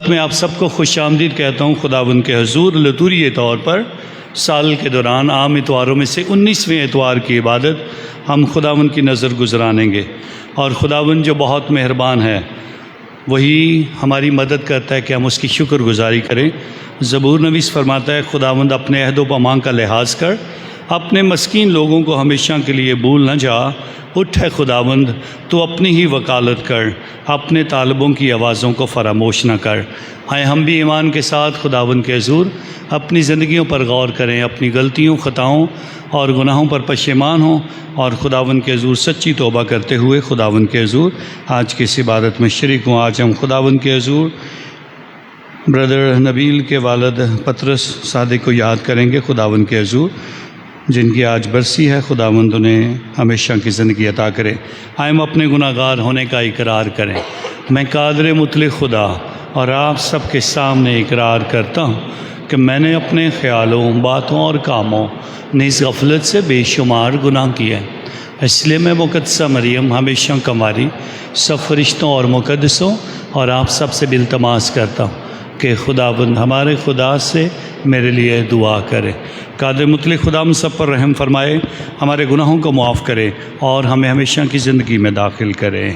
میں آپ سب کو خوش آمدید کہتا ہوں خداوند کے حضور لطوری طور پر سال کے دوران عام اتواروں میں سے 19ویں اتوار کی عبادت ہم خداوند کی نظر گزرانیں گے، اور خداوند جو بہت مہربان ہے وہی ہماری مدد کرتا ہے کہ ہم اس کی شکر گزاری کریں۔ زبور نویس فرماتا ہے خداوند اپنے عہد و پیمان کا لحاظ کر، اپنے مسکین لوگوں کو ہمیشہ کے لیے بھول نہ جا۔ اٹھ ہے خداوند، تو اپنی ہی وکالت کر، اپنے طالبوں کی آوازوں کو فراموش نہ کر۔ آئے ہم بھی ایمان کے ساتھ خداوند کے حضور اپنی زندگیوں پر غور کریں، اپنی غلطیوں، خطاؤں اور گناہوں پر پشیمان ہوں، اور خداوند کے حضور سچی توبہ کرتے ہوئے خداوند کے حضور آج کی اس عبادت میں شریک ہوں۔ آج ہم خداوند کے حضور بردر نبیل کے والد پطرس صادق کو یاد کریں گے، خداوند کے حضور جن کی آج برسی ہے، خداوند انہیں ہمیشہ کی زندگی عطا کرے۔ آئے ہم اپنے گناہ گار ہونے کا اقرار کریں۔ میں قادر مطلق خدا اور آپ سب کے سامنے اقرار کرتا ہوں کہ میں نے اپنے خیالوں، باتوں اور کاموں نیز غفلت سے بے شمار گناہ کیا ہے۔ اس لیے میں مقدسہ مریم ہمیشہ کماری سب فرشتوں اور مقدسوں اور آپ سب سے بالتماس کرتا ہوں کہ خداوند ہمارے خدا سے میرے لیے دعا کرے۔ قادر مطلق خدا ہم سب پر رحم فرمائے، ہمارے گناہوں کو معاف کرے اور ہمیں ہمیشہ کی زندگی میں داخل کرے۔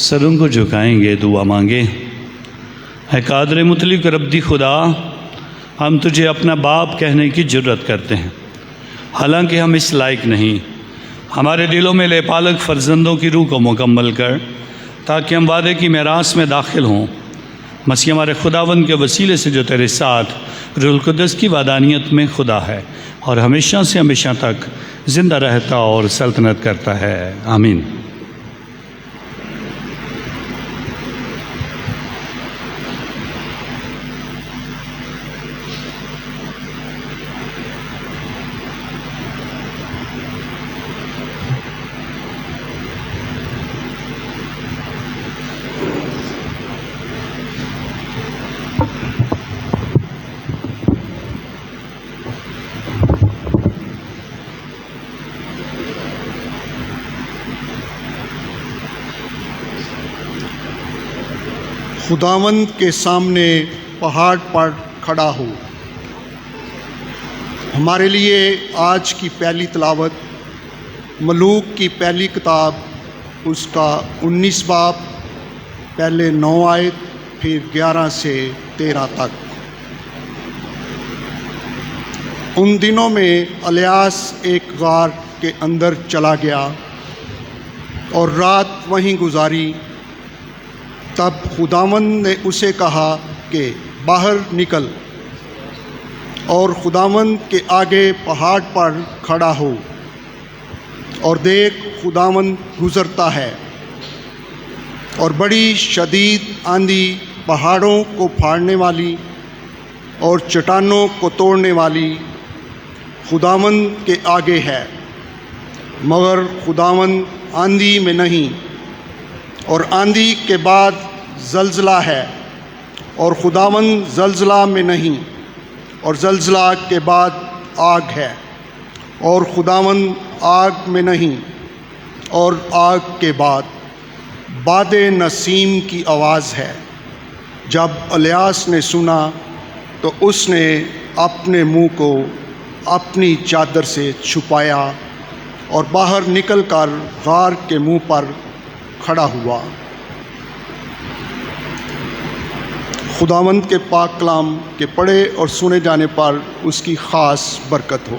سروں کو جھکائیں گے، دعا مانگیں۔ اے قادر مطلق ربی خدا، ہم تجھے اپنا باپ کہنے کی جرت کرتے ہیں، حالانکہ ہم اس لائق نہیں۔ ہمارے دلوں میں لے پالک فرزندوں کی روح کو مکمل کر، تاکہ ہم وعدے کی میراث میں داخل ہوں۔ مسیح ہمارے خداوند کے وسیلے سے جو تیرے ساتھ روح القدس کی وحدانیت میں خدا ہے اور ہمیشہ سے ہمیشہ تک زندہ رہتا اور سلطنت کرتا ہے، آمین۔ خداوند کے سامنے پہاڑ پر کھڑا ہو۔ ہمارے لیے آج کی پہلی تلاوت ملوک کی پہلی کتاب اس کا 19 باب، پہلے 9 آیت، پھر 11 سے 13 تک۔ ان دنوں میں الیاس ایک غار کے اندر چلا گیا اور رات وہیں گزاری۔ تب خداوند نے اسے کہا کہ باہر نکل اور خداوند کے آگے پہاڑ پر کھڑا ہو، اور دیکھ خداوند گزرتا ہے اور بڑی شدید آندھی پہاڑوں کو پھاڑنے والی اور چٹانوں کو توڑنے والی خداوند کے آگے ہے، مگر خداوند آندھی میں نہیں، اور آندھی کے بعد زلزلہ ہے، اور خداوند زلزلہ میں نہیں، اور زلزلہ کے بعد آگ ہے، اور خداوند آگ میں نہیں، اور آگ کے بعد باد نسیم کی آواز ہے۔ جب الیاس نے سنا تو اس نے اپنے منہ کو اپنی چادر سے چھپایا اور باہر نکل کر غار کے منہ پر کھڑا ہوا۔ خداوند کے پاک کلام کے پڑھے اور سنے جانے پر اس کی خاص برکت ہو۔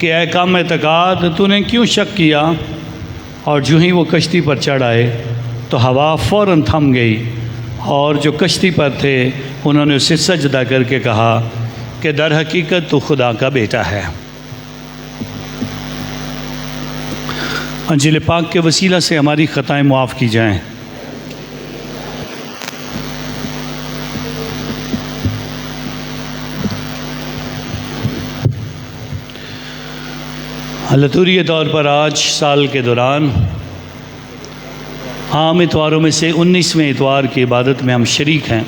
کہ اے کم اعتقاد تو نے کیوں شک کیا؟ اور جو ہی وہ کشتی پر چڑھ آئے تو ہوا فوراً تھم گئی، اور جو کشتی پر تھے انہوں نے اسے سجدہ کر کے کہا کہ در حقیقت تو خدا کا بیٹا ہے۔ انجیل پاک کے وسیلہ سے ہماری خطائیں معاف کی جائیں۔ لطوری طور پر آج سال کے دوران عام اتواروں میں سے 19ویں اتوار کی عبادت میں ہم شریک ہیں،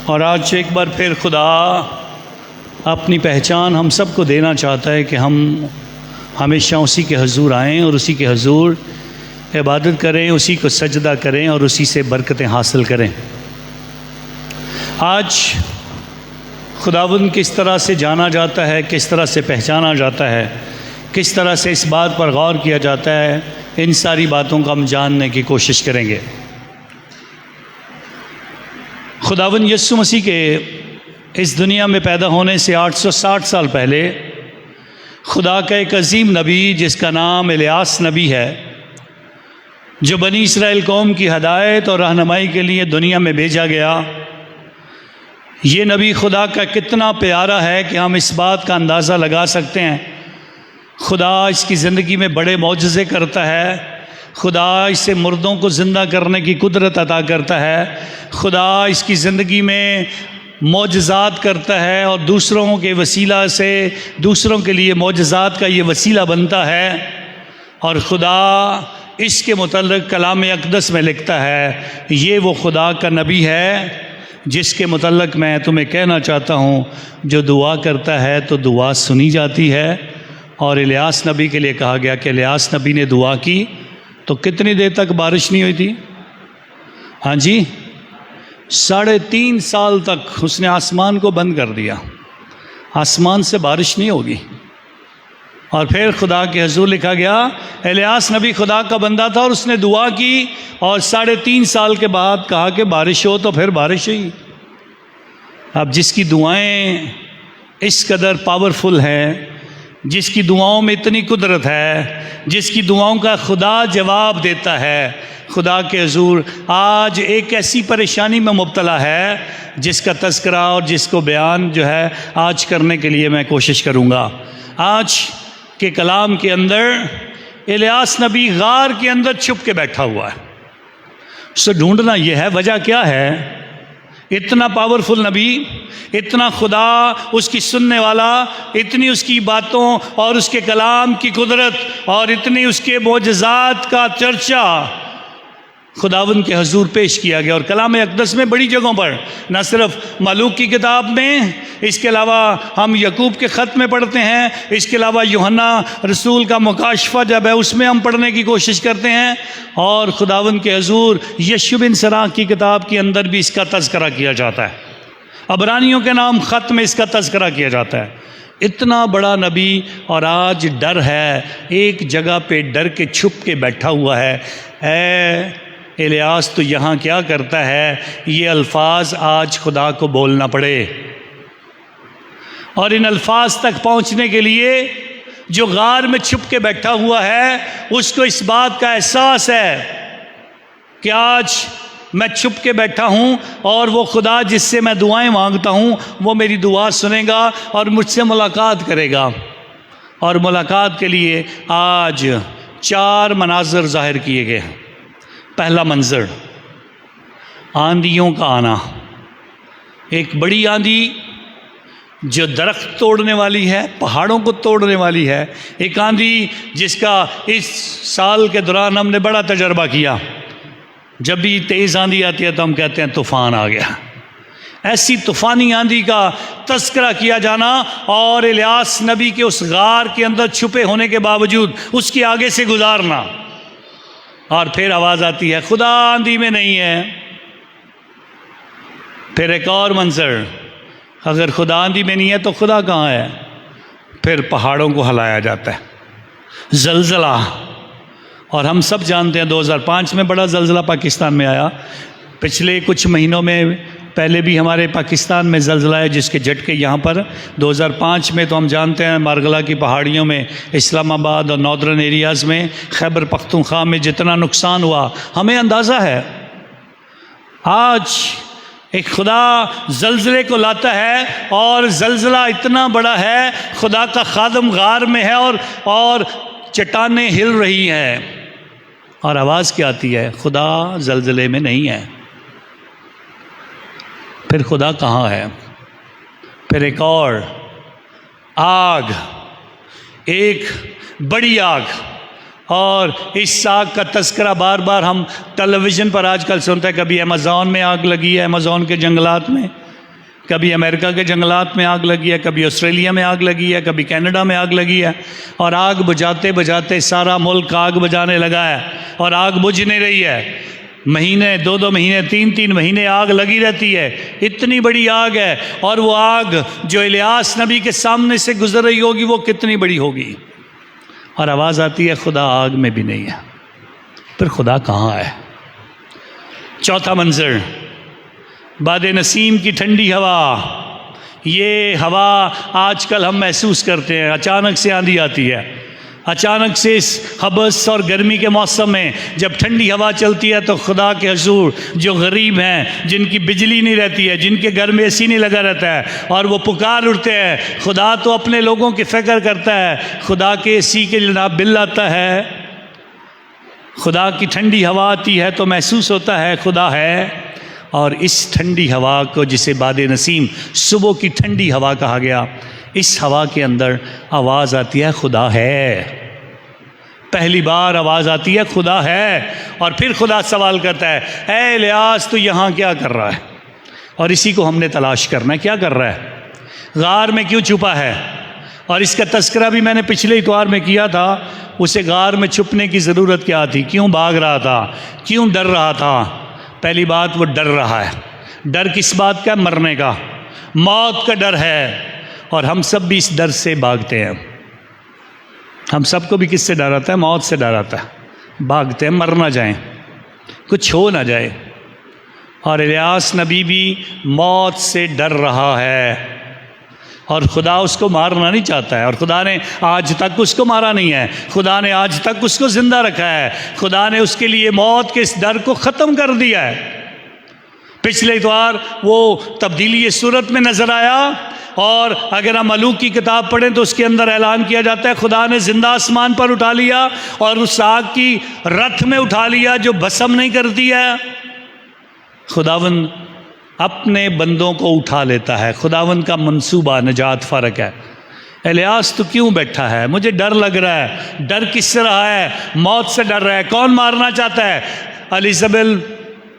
اور آج ایک بار پھر خدا اپنی پہچان ہم سب کو دینا چاہتا ہے کہ ہم ہمیشہ اسی کے حضور آئیں اور اسی کے حضور عبادت کریں، اسی کو سجدہ کریں اور اسی سے برکتیں حاصل کریں۔ آج خداوند کس طرح سے جانا جاتا ہے، کس طرح سے پہچانا جاتا ہے، کس طرح سے اس بات پر غور کیا جاتا ہے، ان ساری باتوں کو ہم جاننے کی کوشش کریں گے۔ خداوند یسوع مسیح کے اس دنیا میں پیدا ہونے سے 860 سال پہلے خدا کا ایک عظیم نبی جس کا نام الیاس نبی ہے، جو بنی اسرائیل قوم کی ہدایت اور رہنمائی کے لیے دنیا میں بھیجا گیا، یہ نبی خدا کا کتنا پیارا ہے کہ ہم اس بات کا اندازہ لگا سکتے ہیں۔ خدا اس کی زندگی میں بڑے معجزے کرتا ہے، خدا اسے مردوں کو زندہ کرنے کی قدرت عطا کرتا ہے، خدا اس کی زندگی میں معجزات کرتا ہے اور دوسروں کے وسیلہ سے دوسروں کے لیے معجزات کا یہ وسیلہ بنتا ہے، اور خدا اس کے متعلق کلام اقدس میں لکھتا ہے۔ یہ وہ خدا کا نبی ہے جس کے متعلق میں تمہیں کہنا چاہتا ہوں، جو دعا کرتا ہے تو دعا سنی جاتی ہے۔ اور الیاس نبی کے لیے کہا گیا کہ الیاس نبی نے دعا کی تو کتنی دیر تک بارش نہیں ہوئی تھی؟ ہاں جی، 3.5 سال تک اس نے آسمان کو بند کر دیا، آسمان سے بارش نہیں ہوگی۔ اور پھر خدا کے حضور لکھا گیا الیاس نبی خدا کا بندہ تھا اور اس نے دعا کی، اور 3.5 سال کے بعد کہا کہ بارش ہو، تو پھر بارش ہوئی۔ اب جس کی دعائیں اس قدر پاورفل ہیں، جس کی دعاؤں میں اتنی قدرت ہے، جس کی دعاؤں کا خدا جواب دیتا ہے، خدا کے حضور آج ایک ایسی پریشانی میں مبتلا ہے جس کا تذکرہ اور جس کو بیان جو ہے آج کرنے کے لیے میں کوشش کروں گا۔ آج کے کلام کے اندر الیاس نبی غار کے اندر چھپ کے بیٹھا ہوا ہے، اسے ڈھونڈنا یہ ہے وجہ کیا ہے؟ اتنا پاورفل نبی، اتنا خدا اس کی سننے والا، اتنی اس کی باتوں اور اس کے کلام کی قدرت اور اتنی اس کے معجزات کا چرچا خداوند کے حضور پیش کیا گیا۔ اور کلام اقدس میں بڑی جگہوں پر، نہ صرف ملوک کی کتاب میں، اس کے علاوہ ہم یعقوب کے خط میں پڑھتے ہیں، اس کے علاوہ یوحنا رسول کا مکاشفہ جب ہے اس میں ہم پڑھنے کی کوشش کرتے ہیں، اور خداوند کے حضور یشوع بن سراح کی کتاب کے اندر بھی اس کا تذکرہ کیا جاتا ہے، عبرانیوں کے نام خط میں اس کا تذکرہ کیا جاتا ہے۔ اتنا بڑا نبی اور آج ڈر ہے، ایک جگہ پہ ڈر کے چھپ کے بیٹھا ہوا ہے۔ اے الیاس تو یہاں کیا کرتا ہے؟ یہ الفاظ آج خدا کو بولنا پڑے، اور ان الفاظ تک پہنچنے کے لیے جو غار میں چھپ کے بیٹھا ہوا ہے اس کو اس بات کا احساس ہے کہ آج میں چھپ کے بیٹھا ہوں اور وہ خدا جس سے میں دعائیں مانگتا ہوں وہ میری دعا سنے گا اور مجھ سے ملاقات کرے گا۔ اور ملاقات کے لیے آج 4 مناظر ظاہر کیے گئے ہیں۔ پہلا منظر، آندھیوں کا آنا، ایک بڑی آندھی جو درخت توڑنے والی ہے، پہاڑوں کو توڑنے والی ہے، ایک آندھی جس کا اس سال کے دوران ہم نے بڑا تجربہ کیا۔ جب بھی تیز آندھی آتی ہے تو ہم کہتے ہیں طوفان آ گیا۔ ایسی طوفانی آندھی کا تذکرہ کیا جانا، اور الیاس نبی کے اس غار کے اندر چھپے ہونے کے باوجود اس کے آگے سے گزارنا، اور پھر آواز آتی ہے خدا آندھی میں نہیں ہے۔ پھر ایک اور منظر، اگر خدا آندھی میں نہیں ہے تو خدا کہاں ہے؟ پھر پہاڑوں کو ہلایا جاتا ہے، زلزلہ۔ اور ہم سب جانتے ہیں 2005 میں بڑا زلزلہ پاکستان میں آیا، پچھلے کچھ مہینوں میں پہلے بھی ہمارے پاکستان میں زلزلہ ہے جس کے جھٹکے یہاں پر 2005 میں تو ہم جانتے ہیں مارگلا کی پہاڑیوں میں، اسلام آباد اور ناردرن ایریاز میں، خیبر پختونخوا میں جتنا نقصان ہوا ہمیں اندازہ ہے۔ آج ایک خدا زلزلے کو لاتا ہے اور زلزلہ اتنا بڑا ہے، خدا کا خادم غار میں ہے اور چٹانیں ہل رہی ہیں، اور آواز کیا آتی ہے؟ خدا زلزلے میں نہیں ہے۔ پھر خدا کہاں ہے؟ پھر ایک اور آگ، ایک بڑی آگ، اور اس آگ کا تذکرہ بار بار ہم ٹیلی ویژن پر آج کل سنتے ہیں۔ کبھی امیزون میں آگ لگی ہے، امیزون کے جنگلات میں، کبھی امریکہ کے جنگلات میں آگ لگی ہے، کبھی آسٹریلیا میں آگ لگی ہے، کبھی کینیڈا میں آگ لگی ہے، اور آگ بجھاتے بجھاتے سارا ملک آگ بجھانے لگا ہے، اور آگ بجھ نہیں رہی ہے۔ مہینے، 2 مہینے، 3 مہینے آگ لگی رہتی ہے، اتنی بڑی آگ ہے، اور وہ آگ جو الیاس نبی کے سامنے سے گزر رہی ہوگی وہ کتنی بڑی ہوگی، اور آواز آتی ہے خدا آگ میں بھی نہیں ہے۔ پھر خدا کہاں ہے؟ چوتھا منظر، باد نسیم کی ٹھنڈی ہوا۔ یہ ہوا آج کل ہم محسوس کرتے ہیں، اچانک سے آندھی آتی ہے، اچانک سے اس حبس اور گرمی کے موسم میں جب ٹھنڈی ہوا چلتی ہے تو خدا کے حضور جو غریب ہیں، جن کی بجلی نہیں رہتی ہے، جن کے گھر میں اے سی نہیں لگا رہتا ہے، اور وہ پکار اٹھتے ہیں، خدا تو اپنے لوگوں کی فکر کرتا ہے، خدا کے اے سی کے جناب بل آتا ہے، خدا کی ٹھنڈی ہوا آتی ہے تو محسوس ہوتا ہے خدا ہے۔ اور اس ٹھنڈی ہوا کو جسے باد نسیم، صبح کی ٹھنڈی ہوا کہا گیا، اس ہوا کے اندر آواز آتی ہے خدا ہے۔ پہلی بار آواز آتی ہے خدا ہے، اور پھر خدا سوال کرتا ہے، اے الیاس تو یہاں کیا کر رہا ہے؟ اور اسی کو ہم نے تلاش کرنا ہے، کیا کر رہا ہے؟ غار میں کیوں چھپا ہے؟ اور اس کا تذکرہ بھی میں نے پچھلے اتوار میں کیا تھا۔ اسے غار میں چھپنے کی ضرورت کیا تھی؟ کیوں بھاگ رہا تھا؟ کیوں ڈر رہا تھا؟ پہلی بات، وہ ڈر رہا ہے۔ ڈر کس بات کا؟ مرنے کا، موت کا ڈر ہے، اور ہم سب بھی اس ڈر سے بھاگتے ہیں۔ ہم سب کو بھی کس سے ڈر آتا ہے؟ موت سے ڈر آتا ہے، بھاگتے ہیں مر نہ جائیں، کچھ ہو نہ جائے۔ اور الیاس نبی بھی موت سے ڈر رہا ہے، اور خدا اس کو مارنا نہیں چاہتا ہے، اور خدا نے آج تک اس کو مارا نہیں ہے، خدا نے آج تک اس کو زندہ رکھا ہے، خدا نے اس کے لیے موت کے اس ڈر کو ختم کر دیا ہے۔ پچھلے اتوار وہ تبدیلی صورت میں نظر آیا، اور اگر ہم ملوک کی کتاب پڑھیں تو اس کے اندر اعلان کیا جاتا ہے خدا نے زندہ آسمان پر اٹھا لیا، اور اس آگ کی رتھ میں اٹھا لیا جو بھسم نہیں کرتی ہے۔ خداوند اپنے بندوں کو اٹھا لیتا ہے، خداوند کا منصوبہ نجات فرق ہے۔ الیاس تو کیوں بیٹھا ہے؟ مجھے ڈر لگ رہا ہے۔ ڈر کس سے رہا ہے؟ موت سے ڈر رہا ہے۔ کون مارنا چاہتا ہے؟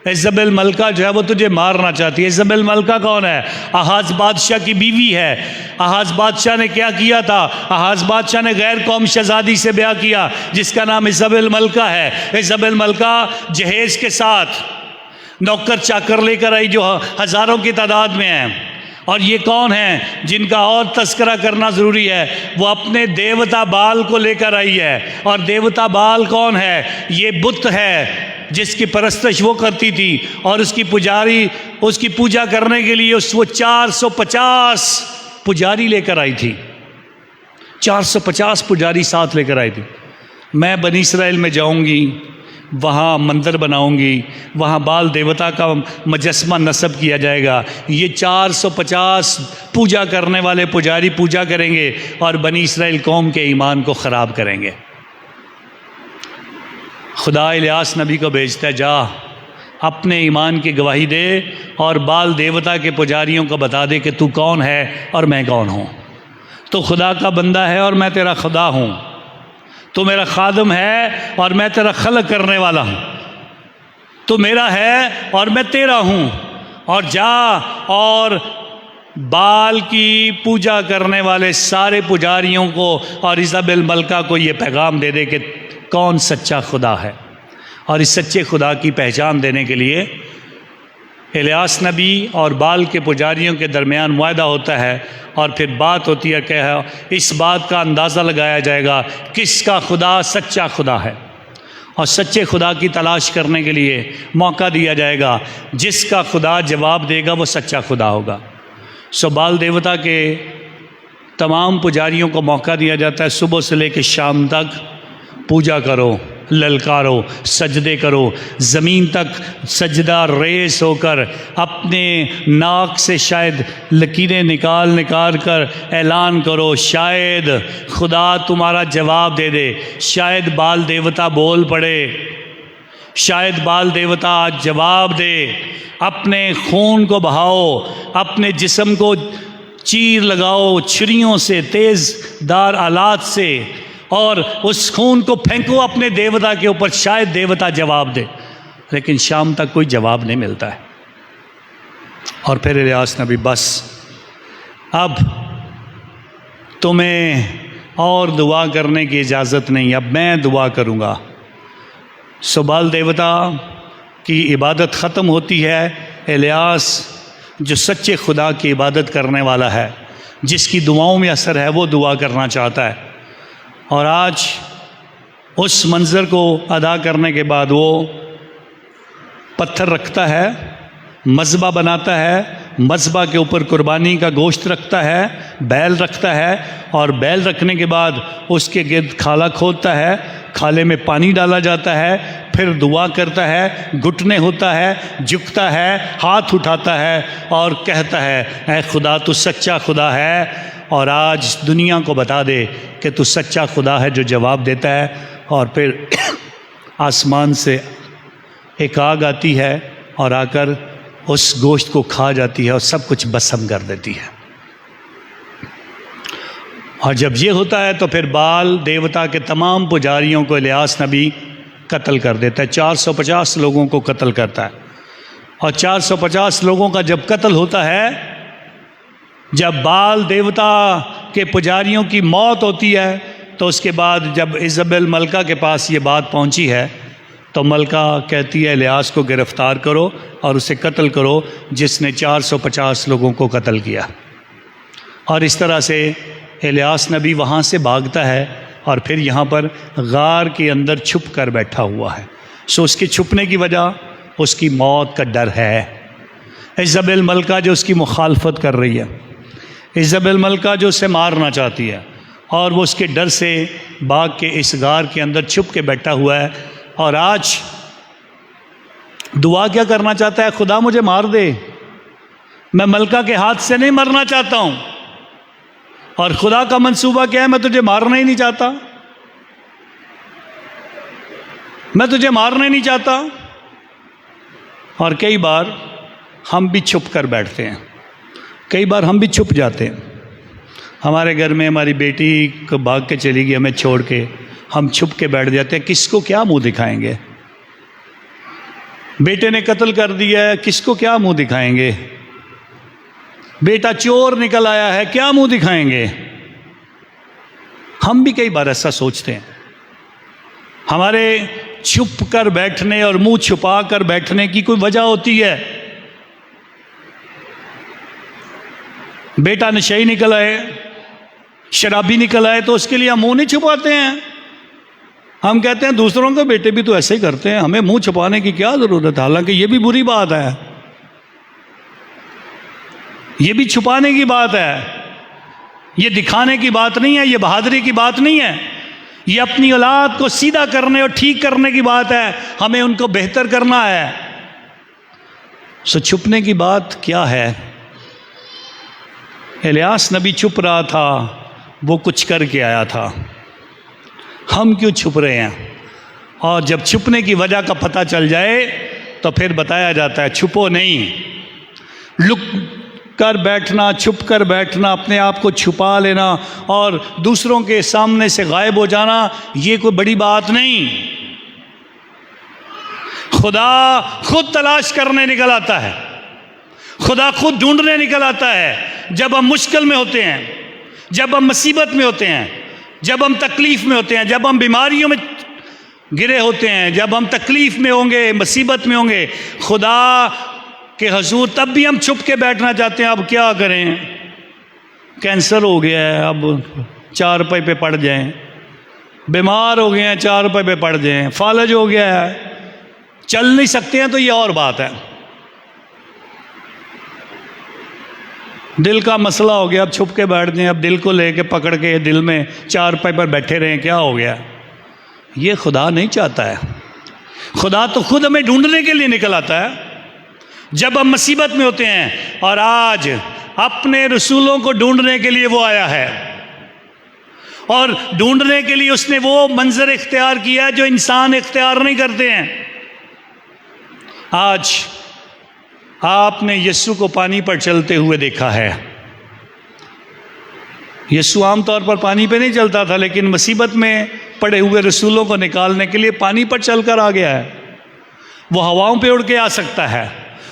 ایزابل ملکہ جو ہے وہ تجھے مارنا چاہتی ہے۔ ایزابل ملکہ کون ہے؟ آہاز بادشاہ کی بیوی ہے۔ آہاز بادشاہ نے کیا کیا تھا؟ آہاز بادشاہ نے غیر قوم شہزادی سے بیاہ کیا جس کا نام ایزابل ملکہ ہے۔ ایزابل ملکہ جہیز کے ساتھ نوکر چاکر لے کر آئی جو ہزاروں کی تعداد میں ہیں، اور یہ کون ہیں جن کا اور تذکرہ کرنا ضروری ہے؟ وہ اپنے دیوتا بال کو لے کر آئی ہے، اور دیوتا بال کون ہے؟ یہ بت ہے جس کی پرستش وہ کرتی تھی، اور اس کی پوجا کرنے کے لیے وہ 450 پجاری لے کر آئی تھی، 450 پجاری ساتھ لے کر آئی تھی۔ میں بنی اسرائیل میں جاؤں گی، وہاں مندر بناؤں گی، وہاں بال دیوتا کا مجسمہ نصب کیا جائے گا، یہ 450 پوجا کرنے والے پجاری پوجا کریں گے، اور بنی اسرائیل قوم کے ایمان کو خراب کریں گے۔ خدا الیاس نبی کو بھیجتا ہے، جا اپنے ایمان کی گواہی دے، اور بال دیوتا کے پجاریوں کو بتا دے کہ تو کون ہے اور میں کون ہوں۔ تو خدا کا بندہ ہے اور میں تیرا خدا ہوں، تو میرا خادم ہے اور میں تیرا خلق کرنے والا ہوں، تو میرا ہے اور میں تیرا ہوں، اور جا اور بال کی پوجا کرنے والے سارے پجاریوں کو اور ایزابل ملکہ کو یہ پیغام دے دے کہ کون سچا خدا ہے۔ اور اس سچے خدا کی پہچان دینے کے لیے الیاس نبی اور بال کے پجاریوں کے درمیان معاہدہ ہوتا ہے، اور پھر بات ہوتی ہے کہ اس بات کا اندازہ لگایا جائے گا کس کا خدا سچا خدا ہے۔ اور سچے خدا کی تلاش کرنے کے لیے موقع دیا جائے گا. جس کا خدا جواب دے گا وہ سچا خدا ہوگا. سو بال دیوتا کے تمام پجاریوں کو موقع دیا جاتا ہے صبح سے لے کے شام تک پوجا کرو، للکارو، سجدے کرو، زمین تک سجدہ ریز ہو کر اپنے ناک سے شاید لکیریں نکال کر اعلان کرو، شاید خدا تمہارا جواب دے دے، شاید بال دیوتا بول پڑے، شاید بال دیوتا آج جواب دے. اپنے خون کو بہاؤ، اپنے جسم کو چیر لگاؤ چھریوں سے، تیز دار آلات سے، اور اس خون کو پھینکو اپنے دیوتا کے اوپر، شاید دیوتا جواب دے. لیکن شام تک کوئی جواب نہیں ملتا ہے. اور پھر الیاس نبی بس اب تمہیں اور دعا کرنے کی اجازت نہیں، اب میں دعا کروں گا. سو بال دیوتا کی عبادت ختم ہوتی ہے. الیاس جو سچے خدا کی عبادت کرنے والا ہے، جس کی دعاؤں میں اثر ہے، وہ دعا کرنا چاہتا ہے. اور آج اس منظر کو ادا کرنے کے بعد وہ پتھر رکھتا ہے، مذبح بناتا ہے، مذبح کے اوپر قربانی کا گوشت رکھتا ہے، بیل رکھتا ہے، اور بیل رکھنے کے بعد اس کے گرد کھالا کھودتا ہے، کھالے میں پانی ڈالا جاتا ہے، پھر دعا کرتا ہے، گھٹنے ہوتا ہے، جھکتا ہے، ہاتھ اٹھاتا ہے اور کہتا ہے اے خدا تو سچا خدا ہے، اور آج دنیا کو بتا دے کہ تو سچا خدا ہے جو جواب دیتا ہے. اور پھر آسمان سے ایک آگ آتی ہے اور آ کر اس گوشت کو کھا جاتی ہے اور سب کچھ بسم کر دیتی ہے. اور جب یہ ہوتا ہے تو پھر بال دیوتا کے تمام پجاریوں کو الیاس نبی قتل کر دیتا ہے. 450 لوگوں کو قتل کرتا ہے. اور 450 لوگوں کا جب قتل ہوتا ہے، جب بال دیوتا کے پجاریوں کی موت ہوتی ہے، تو اس کے بعد جب ایزابل ملکہ کے پاس یہ بات پہنچی ہے تو ملکہ کہتی ہے الیاس کو گرفتار کرو اور اسے قتل کرو جس نے 450 لوگوں کو قتل کیا. اور اس طرح سے الیاس نبی وہاں سے بھاگتا ہے اور پھر یہاں پر غار کے اندر چھپ کر بیٹھا ہوا ہے. سو اس کے چھپنے کی وجہ اس کی موت کا ڈر ہے. ایزابل ملکہ جو اس کی مخالفت کر رہی ہے، ایزابل ملکہ جو اسے مارنا چاہتی ہے، اور وہ اس کے ڈر سے باغ کے اس غار کے اندر چھپ کے بیٹھا ہوا ہے. اور آج دعا کیا کرنا چاہتا ہے؟ خدا مجھے مار دے، میں ملکہ کے ہاتھ سے نہیں مرنا چاہتا ہوں. اور خدا کا منصوبہ کیا ہے؟ میں تجھے مارنا ہی نہیں چاہتا، میں تجھے مارنا نہیں چاہتا. اور کئی بار ہم بھی چھپ کر بیٹھتے ہیں، کئی بار ہم بھی چھپ جاتے ہیں. ہمارے گھر میں ہماری بیٹی کو بھاگ کے چلی گئی ہمیں چھوڑ کے، ہم چھپ کے بیٹھ جاتے ہیں. کس کو کیا منہ دکھائیں گے؟ بیٹے نے قتل کر دیا ہے، کس کو کیا منہ دکھائیں گے؟ بیٹا چور نکل آیا ہے، کیا منہ دکھائیں گے؟ ہم بھی کئی بار ایسا سوچتے ہیں. ہمارے چھپ کر بیٹھنے اور منہ چھپا کر بیٹھنے کی کوئی وجہ ہوتی ہے. بیٹا نشئی نکل آئے، شرابی نکل آئے تو اس کے لیے ہم منہ نہیں چھپاتے ہیں. ہم کہتے ہیں دوسروں کے بیٹے بھی تو ایسے ہی کرتے ہیں، ہمیں منہ چھپانے کی کیا ضرورت ہے؟ حالانکہ یہ بھی بری بات ہے، یہ بھی چھپانے کی بات ہے، یہ دکھانے کی بات نہیں ہے، یہ بہادری کی بات نہیں ہے، یہ اپنی اولاد کو سیدھا کرنے اور ٹھیک کرنے کی بات ہے. ہمیں ان کو بہتر کرنا ہے. سو چھپنے کی بات کیا ہے؟ الیاس نبی چھپ رہا تھا، وہ کچھ کر کے آیا تھا. ہم کیوں چھپ رہے ہیں؟ اور جب چھپنے کی وجہ کا پتہ چل جائے تو پھر بتایا جاتا ہے چھپو نہیں. لک کر بیٹھنا، چھپ کر بیٹھنا، اپنے آپ کو چھپا لینا اور دوسروں کے سامنے سے غائب ہو جانا، یہ کوئی بڑی بات نہیں. خدا خود تلاش کرنے نکل آتا ہے، خدا خود ڈھونڈنے نکل آتا ہے جب ہم مشکل میں ہوتے ہیں، جب ہم مصیبت میں ہوتے ہیں، جب ہم تکلیف میں ہوتے ہیں، جب ہم بیماریوں میں گرے ہوتے ہیں، جب ہم تکلیف میں ہوں گے، مصیبت میں ہوں گے. خدا کہ حضور تب بھی ہم چھپ کے بیٹھنا چاہتے ہیں. اب کیا کریں؟ کینسر ہو گیا ہے، اب چارپائی پہ پڑ جائیں، بیمار ہو گئے ہیں، 4 روپے پہ پڑ گئے ہیں، فالج ہو گیا ہے، چل نہیں سکتے ہیں، تو یہ اور بات ہے۔ دل کا مسئلہ ہو گیا، اب چھپ کے بیٹھ گئے، اب دل کو لے کے پکڑ کے دل میں 4 روپے پر بیٹھے رہے، کیا ہو گیا؟ یہ خدا نہیں چاہتا ہے۔ خدا تو خود ہمیں ڈھونڈنے کے لیے نکل آتا ہے جب ہم مصیبت میں ہوتے ہیں، اور آج اپنے رسولوں کو ڈھونڈنے کے لیے وہ آیا ہے، اور ڈھونڈنے کے لیے اس نے وہ منظر اختیار کیا ہے جو انسان اختیار نہیں کرتے ہیں۔ آج آپ نے یسوع کو پانی پر چلتے ہوئے دیکھا ہے۔ یسوع عام طور پر پانی پہ نہیں چلتا تھا، لیکن مصیبت میں پڑے ہوئے رسولوں کو نکالنے کے لیے پانی پر چل کر آ گیا ہے۔ وہ ہواؤں پہ اڑ کے آ سکتا ہے،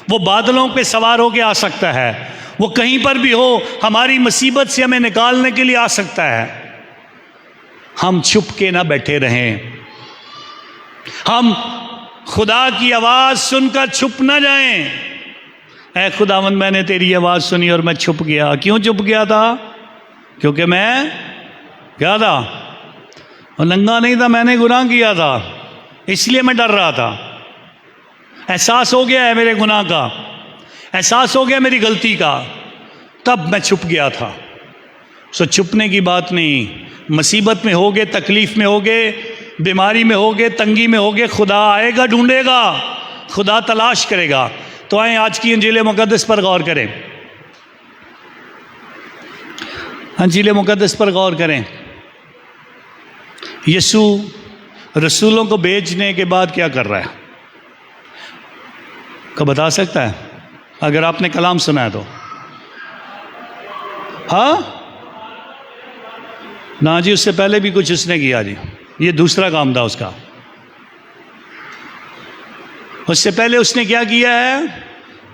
وہ بادلوں پہ سوار ہو کے آ سکتا ہے، وہ کہیں پر بھی ہو ہماری مصیبت سے ہمیں نکالنے کے لیے آ سکتا ہے۔ ہم چھپ کے نہ بیٹھے رہیں، ہم خدا کی آواز سن کر چھپ نہ جائیں۔ اے خداوند، میں نے تیری آواز سنی اور میں چھپ گیا۔ کیوں چھپ گیا تھا؟ کیونکہ میں کیا تھا؟ اور ننگا نہیں تھا، میں نے گناہ کیا تھا، اس لیے میں ڈر رہا تھا۔ احساس ہو گیا ہے میرے گناہ کا، احساس ہو گیا میری غلطی کا، تب میں چھپ گیا تھا۔ سو چھپنے کی بات نہیں۔ مصیبت میں ہوگے، تکلیف میں ہوگے، بیماری میں ہوگے، تنگی میں ہوگے، خدا آئے گا، ڈھونڈے گا، خدا تلاش کرے گا۔ تو آئیں آج کی انجیل مقدس پر غور کریں، انجیل مقدس پر غور کریں۔ یسوع رسولوں کو بھیجنے کے بعد کیا کر رہا ہے؟ کو بتا سکتا ہے اگر آپ نے کلام سنا ہے تو؟ ہاں نا جی، اس سے پہلے بھی کچھ اس نے کیا جی، یہ دوسرا کام تھا اس کا۔ اس سے پہلے اس نے کیا کیا ہے؟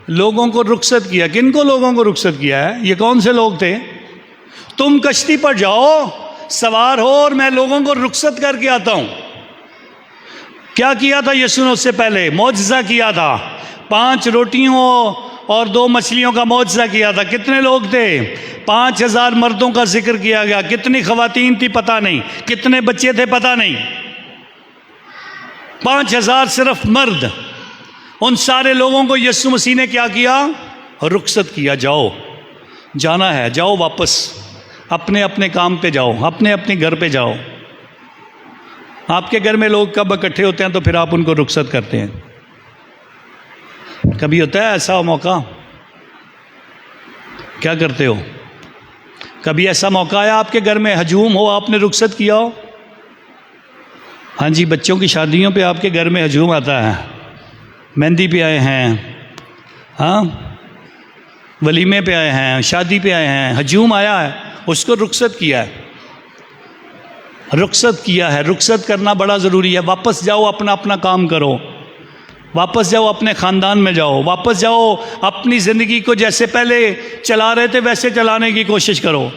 لوگوں کو رخصت کیا۔ کن کو لوگوں کو رخصت کیا ہے؟ یہ کون سے لوگ تھے؟ تم کشتی پر جاؤ، سوار ہو، اور میں لوگوں کو رخصت کر کے آتا ہوں۔ کیا کیا تھا یسوع نے اس سے پہلے؟ معجزہ کیا تھا، 5 روٹیوں اور 2 مچھلیوں کا معجزہ کیا تھا۔ کتنے لوگ تھے؟ 5000 مردوں کا ذکر کیا گیا۔ کتنی خواتین تھی پتہ نہیں، کتنے بچے تھے پتہ نہیں، 5000 صرف مرد۔ ان سارے لوگوں کو یسوع مسیح نے کیا کیا؟ رخصت کیا۔ جاؤ، جانا ہے، جاؤ واپس اپنے اپنے کام پہ جاؤ، اپنے اپنے گھر پہ جاؤ۔ آپ کے گھر میں لوگ کب اکٹھے ہوتے ہیں تو پھر آپ ان کو رخصت کرتے ہیں؟ کبھی ہوتا ہے ایسا موقع؟ کیا کرتے ہو؟ کبھی ایسا موقع آیا آپ کے گھر میں ہجوم ہو، آپ نے رخصت کیا ہو؟ ہاں جی، بچوں کی شادیوں پہ آپ کے گھر میں ہجوم آتا ہے، مہندی پہ آئے ہیں، ہاں ولیمے پہ آئے ہیں، شادی پہ آئے ہیں، ہجوم آیا ہے، اس کو رخصت کیا ہے، رخصت کیا ہے۔ رخصت کرنا بڑا ضروری ہے۔ واپس جاؤ، اپنا اپنا کام کرو، واپس جاؤ اپنے خاندان میں جاؤ، واپس جاؤ اپنی زندگی کو جیسے پہلے چلا رہے تھے ویسے چلانے کی کوشش کرو۔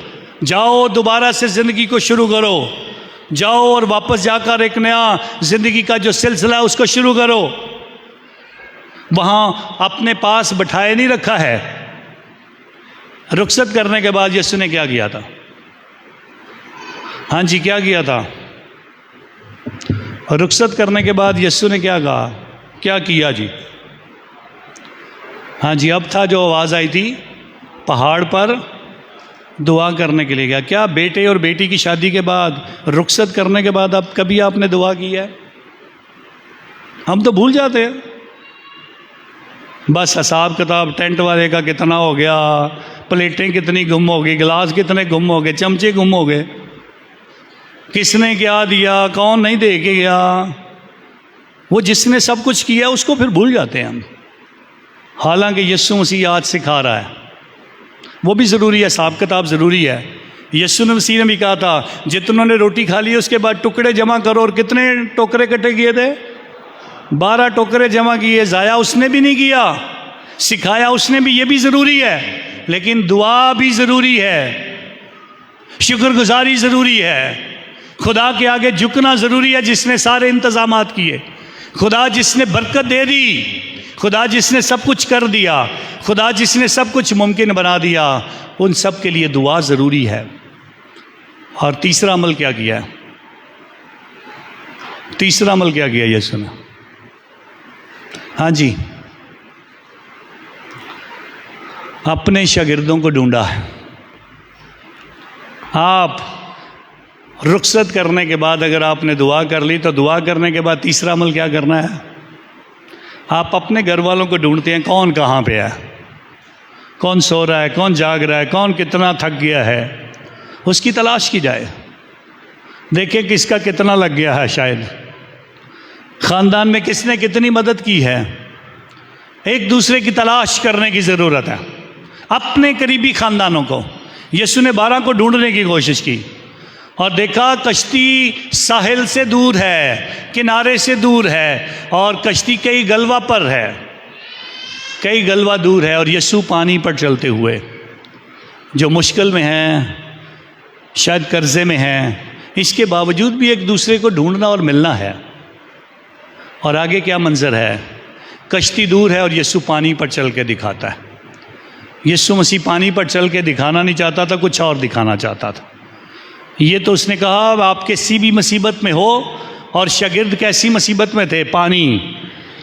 جاؤ دوبارہ سے زندگی کو شروع کرو، جاؤ اور واپس جا کر ایک نیا زندگی کا جو سلسلہ ہے اس کو شروع کرو۔ وہاں اپنے پاس بٹھائے نہیں رکھا ہے۔ رخصت کرنے کے بعد یسوع نے کیا کیا تھا؟ ہاں جی، کیا کیا تھا؟ رخصت کرنے کے بعد یسوع نے کیا کہا؟ کیا کیا جی؟ ہاں جی، اب تھا جو آواز آئی تھی پہاڑ پر دعا کرنے کے لیے گیا۔ کیا بیٹے اور بیٹی کی شادی کے بعد، رخصت کرنے کے بعد اب کبھی آپ نے دعا کی ہے؟ ہم تو بھول جاتے ہیں، بس حساب کتاب ٹینٹ والے کا کتنا ہو گیا، پلیٹیں کتنی گم ہو گئی، گلاس کتنے گم ہو گئے، چمچے گم ہو گئے، کس نے کیا دیا، کون نہیں دے کے گیا۔ وہ جس نے سب کچھ کیا اس کو پھر بھول جاتے ہیں ہم، حالانکہ یسوع مسیح آج سکھا رہا ہے۔ وہ بھی ضروری ہے، حساب کتاب ضروری ہے۔ یسوع مسیح نے بھی کہا تھا جتنوں نے روٹی کھا لی اس کے بعد ٹکڑے جمع کرو، اور کتنے ٹوکرے کٹے کیے تھے؟ 12 ٹوکرے جمع کیے۔ ضائع اس نے بھی نہیں کیا، سکھایا اس نے بھی، یہ بھی ضروری ہے، لیکن دعا بھی ضروری ہے، شکر گزاری ضروری ہے، خدا کے آگے جھکنا ضروری ہے جس نے سارے انتظامات کیے، خدا جس نے برکت دے دی، خدا جس نے سب کچھ کر دیا، خدا جس نے سب کچھ ممکن بنا دیا، ان سب کے لیے دعا ضروری ہے۔ اور تیسرا عمل کیا کیا ہے؟ تیسرا عمل کیا کیا یسوع نے؟ ہاں جی، اپنے شاگردوں کو ڈھونڈا ہے۔ آپ رخصت کرنے کے بعد اگر آپ نے دعا کر لی تو دعا کرنے کے بعد تیسرا عمل کیا کرنا ہے؟ آپ اپنے گھر والوں کو ڈھونڈتے ہیں، کون کہاں پہ ہے، کون سو رہا ہے، کون جاگ رہا ہے، کون کتنا تھک گیا ہے، اس کی تلاش کی جائے، دیکھیں کس کا کتنا لگ گیا ہے، شاید خاندان میں کس نے کتنی مدد کی ہے۔ ایک دوسرے کی تلاش کرنے کی ضرورت ہے، اپنے قریبی خاندانوں کو۔ یسوع نے 12 کو ڈھونڈنے کی کوشش کی اور دیکھا کشتی ساحل سے دور ہے، کنارے سے دور ہے، اور کشتی کئی گلوا پر ہے، کئی گلوا دور ہے، اور یسوع پانی پر چلتے ہوئے، جو مشکل میں ہیں، شاید قرضے میں ہیں، اس کے باوجود بھی ایک دوسرے کو ڈھونڈنا اور ملنا ہے۔ اور آگے کیا منظر ہے؟ کشتی دور ہے اور یسوع پانی پر چل کے دکھاتا ہے۔ یسوع مسیح پانی پر چل کے دکھانا نہیں چاہتا تھا، کچھ اور دکھانا چاہتا تھا۔ یہ تو اس نے کہا آپ کسی بھی مصیبت میں ہو، اور شاگرد کیسی مصیبت میں تھے؟ پانی،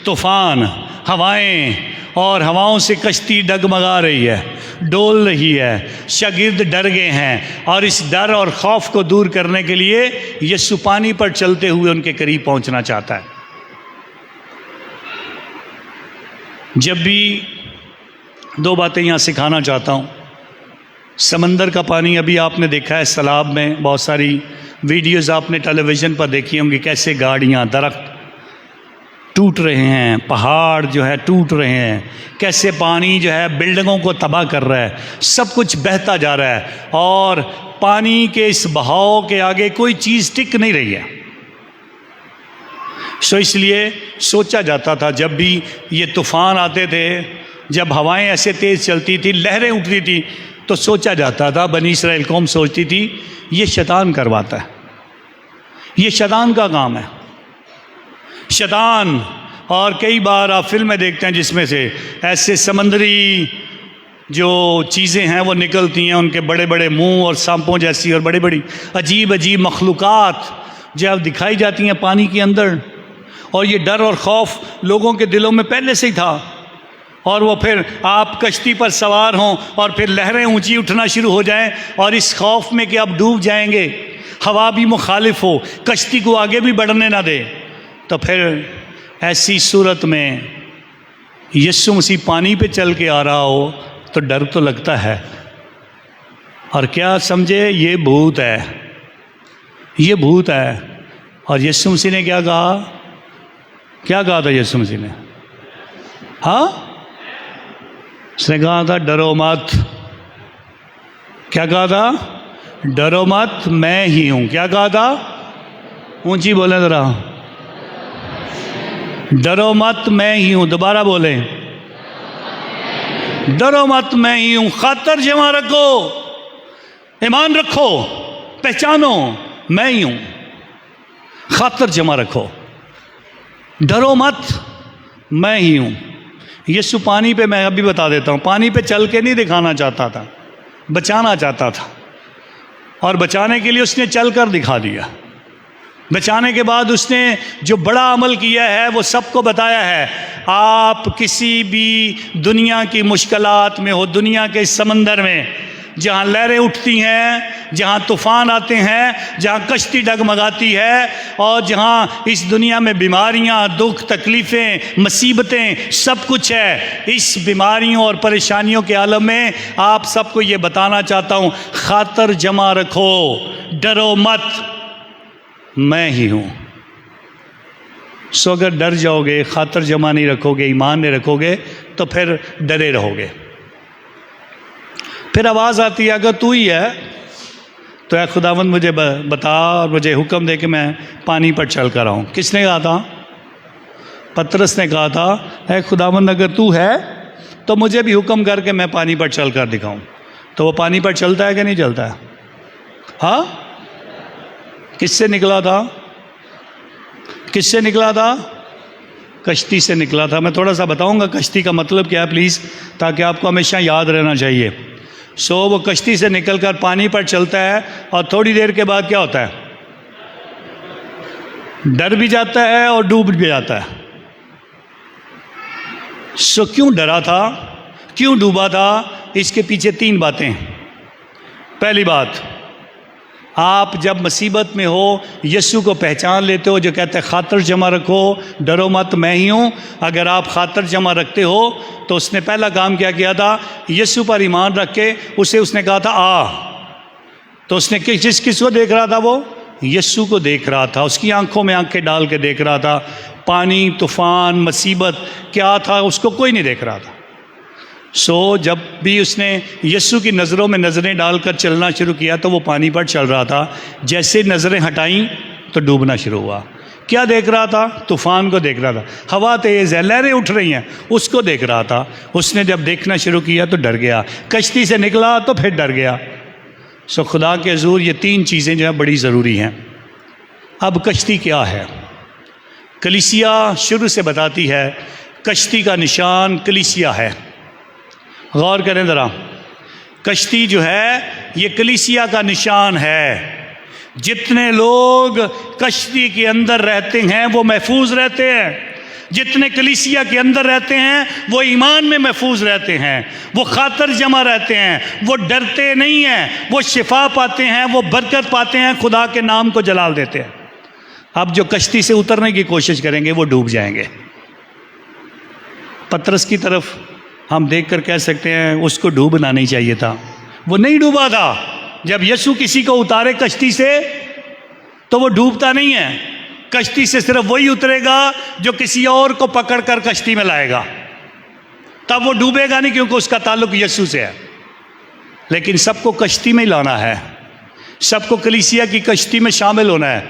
طوفان، ہوائیں، اور ہواؤں سے کشتی ڈگمگا رہی ہے، ڈول رہی ہے، شاگرد ڈر گئے ہیں، اور اس ڈر اور خوف کو دور کرنے کے لیے یسوع پانی پر چلتے ہوئے ان کے قریب پہنچنا چاہتا ہے۔ جب بھی 2 باتیں یہاں سکھانا چاہتا ہوں۔ سمندر کا پانی ابھی آپ نے دیکھا ہے سیلاب میں، بہت ساری ویڈیوز آپ نے ٹیلی ویژن پر دیکھی ہوں گی، کیسے گاڑیاں، درخت ٹوٹ رہے ہیں، پہاڑ جو ہے ٹوٹ رہے ہیں، کیسے پانی جو ہے بلڈنگوں کو تباہ کر رہا ہے، سب کچھ بہتا جا رہا ہے، اور پانی کے اس بہاؤ کے آگے کوئی چیز ٹک نہیں رہی ہے۔ اس لیے سوچا جاتا تھا، جب بھی یہ طوفان آتے تھے، جب ہوائیں ایسے تیز چلتی تھی، لہریں اٹھتی تھی، تو سوچا جاتا تھا، بنی اسرائیل قوم سوچتی تھی یہ شیطان کرواتا ہے، یہ شیطان کا کام ہے، شیطان۔ اور کئی بار آپ فلمیں دیکھتے ہیں جس میں سے ایسے سمندری جو چیزیں ہیں وہ نکلتی ہیں، ان کے بڑے بڑے منہ اور سانپوں جیسی اور بڑی بڑی عجیب عجیب مخلوقات جب دکھائی جاتی ہیں پانی کے اندر، اور یہ ڈر اور خوف لوگوں کے دلوں میں پہلے سے ہی تھا، اور وہ پھر آپ کشتی پر سوار ہوں اور پھر لہریں اونچی اٹھنا شروع ہو جائیں، اور اس خوف میں کہ آپ ڈوب جائیں گے، ہوا بھی مخالف ہو، کشتی کو آگے بھی بڑھنے نہ دے، تو پھر ایسی صورت میں یسوع مسیح پانی پہ چل کے آ رہا ہو تو ڈر تو لگتا ہے۔ اور کیا سمجھے؟ یہ بھوت ہے، یہ بھوت ہے۔ اور یسوع مسیح نے کیا کہا؟ کیا کہا تھا یسوع مسیح نے؟ ہاں، اس نے کہا تھا ڈرو مت۔ کیا کہا تھا؟ ڈرو مت، میں ہی ہوں۔ کیا کہا تھا؟ اونچی بولیں ذرا، ڈرو مت میں ہی ہوں۔ دوبارہ بولیں، ڈرو مت میں ہی ہوں۔ خاطر جمع رکھو، ایمان رکھو، پہچانو میں ہی ہوں، خاطر جمع رکھو، ڈرو مت میں ہی ہوں۔ یسوع پانی پہ، میں ابھی بتا دیتا ہوں، پانی پہ چل کے نہیں دکھانا چاہتا تھا، بچانا چاہتا تھا، اور بچانے کے لیے اس نے چل کر دکھا دیا۔ بچانے کے بعد اس نے جو بڑا عمل کیا ہے وہ سب کو بتایا ہے۔ آپ کسی بھی دنیا کی مشکلات میں ہو، دنیا کے سمندر میں جہاں لہریں اٹھتی ہیں، جہاں طوفان آتے ہیں، جہاں کشتی ڈگمگاتی ہے، اور جہاں اس دنیا میں بیماریاں، دکھ، تکلیفیں، مصیبتیں، سب کچھ ہے، اس بیماریوں اور پریشانیوں کے عالم میں آپ سب کو یہ بتانا چاہتا ہوں، خاطر جمع رکھو، ڈرو مت، میں ہی ہوں۔ سو اگر ڈر جاؤ گے، خاطر جمع نہیں رکھو گے، ایمان نہیں رکھو گے، تو پھر ڈرے رہو گے۔ پھر آواز آتی ہے اگر تو ہی ہے تو اے خداوند مجھے بتا اور مجھے حکم دے کہ میں پانی پر چل کر آؤں۔ کس نے کہا تھا؟ پترس نے کہا تھا اے خداوند اگر تو ہے تو مجھے بھی حکم کر کے میں پانی پر چل کر دکھاؤں۔ تو وہ پانی پر چلتا ہے کہ نہیں چلتا ہے؟ ہاں، کس سے نکلا تھا؟ کس سے نکلا تھا؟ کشتی سے نکلا تھا۔ میں تھوڑا سا بتاؤں گا کشتی کا مطلب کیا ہے پلیز، تاکہ آپ کو ہمیشہ یاد رہنا چاہیے۔ وہ کشتی سے نکل کر پانی پر چلتا ہے، اور تھوڑی دیر کے بعد کیا ہوتا ہے؟ ڈر بھی جاتا ہے اور ڈوب بھی جاتا ہے. سو کیوں ڈرا تھا, کیوں ڈوبا تھا؟ اس کے پیچھے 3 باتیں ہیں. پہلی بات, آپ جب مصیبت میں ہو یسوع کو پہچان لیتے ہو جو کہتے ہیں خاطر جمع رکھو, ڈرو مت, میں ہی ہوں. اگر آپ خاطر جمع رکھتے ہو تو اس نے پہلا کام کیا کیا تھا؟ یسوع پر ایمان رکھ کے اس نے کہا تھا آ. تو اس نے کس کو دیکھ رہا تھا؟ وہ یسوع کو دیکھ رہا تھا, اس کی آنکھوں میں آنکھیں ڈال کے دیکھ رہا تھا. پانی, طوفان, مصیبت کیا تھا اس کو کوئی نہیں دیکھ رہا تھا. سو جب بھی اس نے یسوع کی نظروں میں نظریں ڈال کر چلنا شروع کیا تو وہ پانی پر چل رہا تھا. جیسے نظریں ہٹائیں تو ڈوبنا شروع ہوا. کیا دیکھ رہا تھا؟ طوفان کو دیکھ رہا تھا. ہوا تیز ہے, لہریں اٹھ رہی ہیں, اس کو دیکھ رہا تھا. اس نے جب دیکھنا شروع کیا تو ڈر گیا. کشتی سے نکلا تو پھر ڈر گیا. سو خدا کے حضور یہ 3 چیزیں جو ہیں بڑی ضروری ہیں. اب کشتی کیا ہے؟ کلیسیا شروع سے بتاتی ہے کشتی کا نشان کلیسیا ہے. غور کریں ذرا, کشتی جو ہے یہ کلیسیا کا نشان ہے. جتنے لوگ کشتی کے اندر رہتے ہیں وہ محفوظ رہتے ہیں. جتنے کلیسیا کے اندر رہتے ہیں وہ ایمان میں محفوظ رہتے ہیں, وہ خاطر جمع رہتے ہیں, وہ ڈرتے نہیں ہیں, وہ شفا پاتے ہیں, وہ برکت پاتے ہیں, خدا کے نام کو جلال دیتے ہیں. اب جو کشتی سے اترنے کی کوشش کریں گے وہ ڈوب جائیں گے. پترس کی طرف ہم دیکھ کر کہہ سکتے ہیں اس کو ڈوبنا نہیں چاہیے تھا. وہ نہیں ڈوبا تھا. جب یسوع کسی کو اتارے کشتی سے تو وہ ڈوبتا نہیں ہے. کشتی سے صرف وہی اترے گا جو کسی اور کو پکڑ کر کشتی میں لائے گا, تب وہ ڈوبے گا نہیں, کیونکہ اس کا تعلق یسوع سے ہے. لیکن سب کو کشتی میں لانا ہے, سب کو کلیسیا کی کشتی میں شامل ہونا ہے.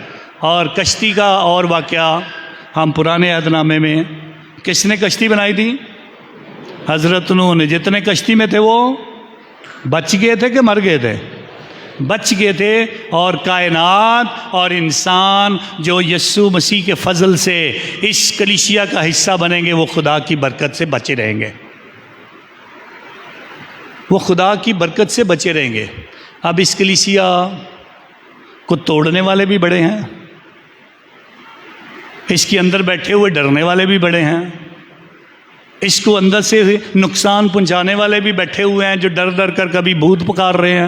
اور کشتی کا اور واقعہ ہم پرانے عہد نامے میں, کس نے کشتی بنائی تھی؟ حضرت نوح نے. جتنے کشتی میں تھے وہ بچ گئے تھے کہ مر گئے تھے؟ بچ گئے تھے. اور کائنات اور انسان جو یسوع مسیح کے فضل سے اس کلیسیا کا حصہ بنیں گے وہ خدا کی برکت سے بچے رہیں گے. وہ خدا کی برکت سے بچے رہیں گے. اب اس کلیسیا کو توڑنے والے بھی بڑے ہیں, اس کے اندر بیٹھے ہوئے ڈرنے والے بھی بڑے ہیں, اس کو اندر سے نقصان پہنچانے والے بھی بیٹھے ہوئے ہیں جو ڈر ڈر کر کبھی بھوت پکار رہے ہیں,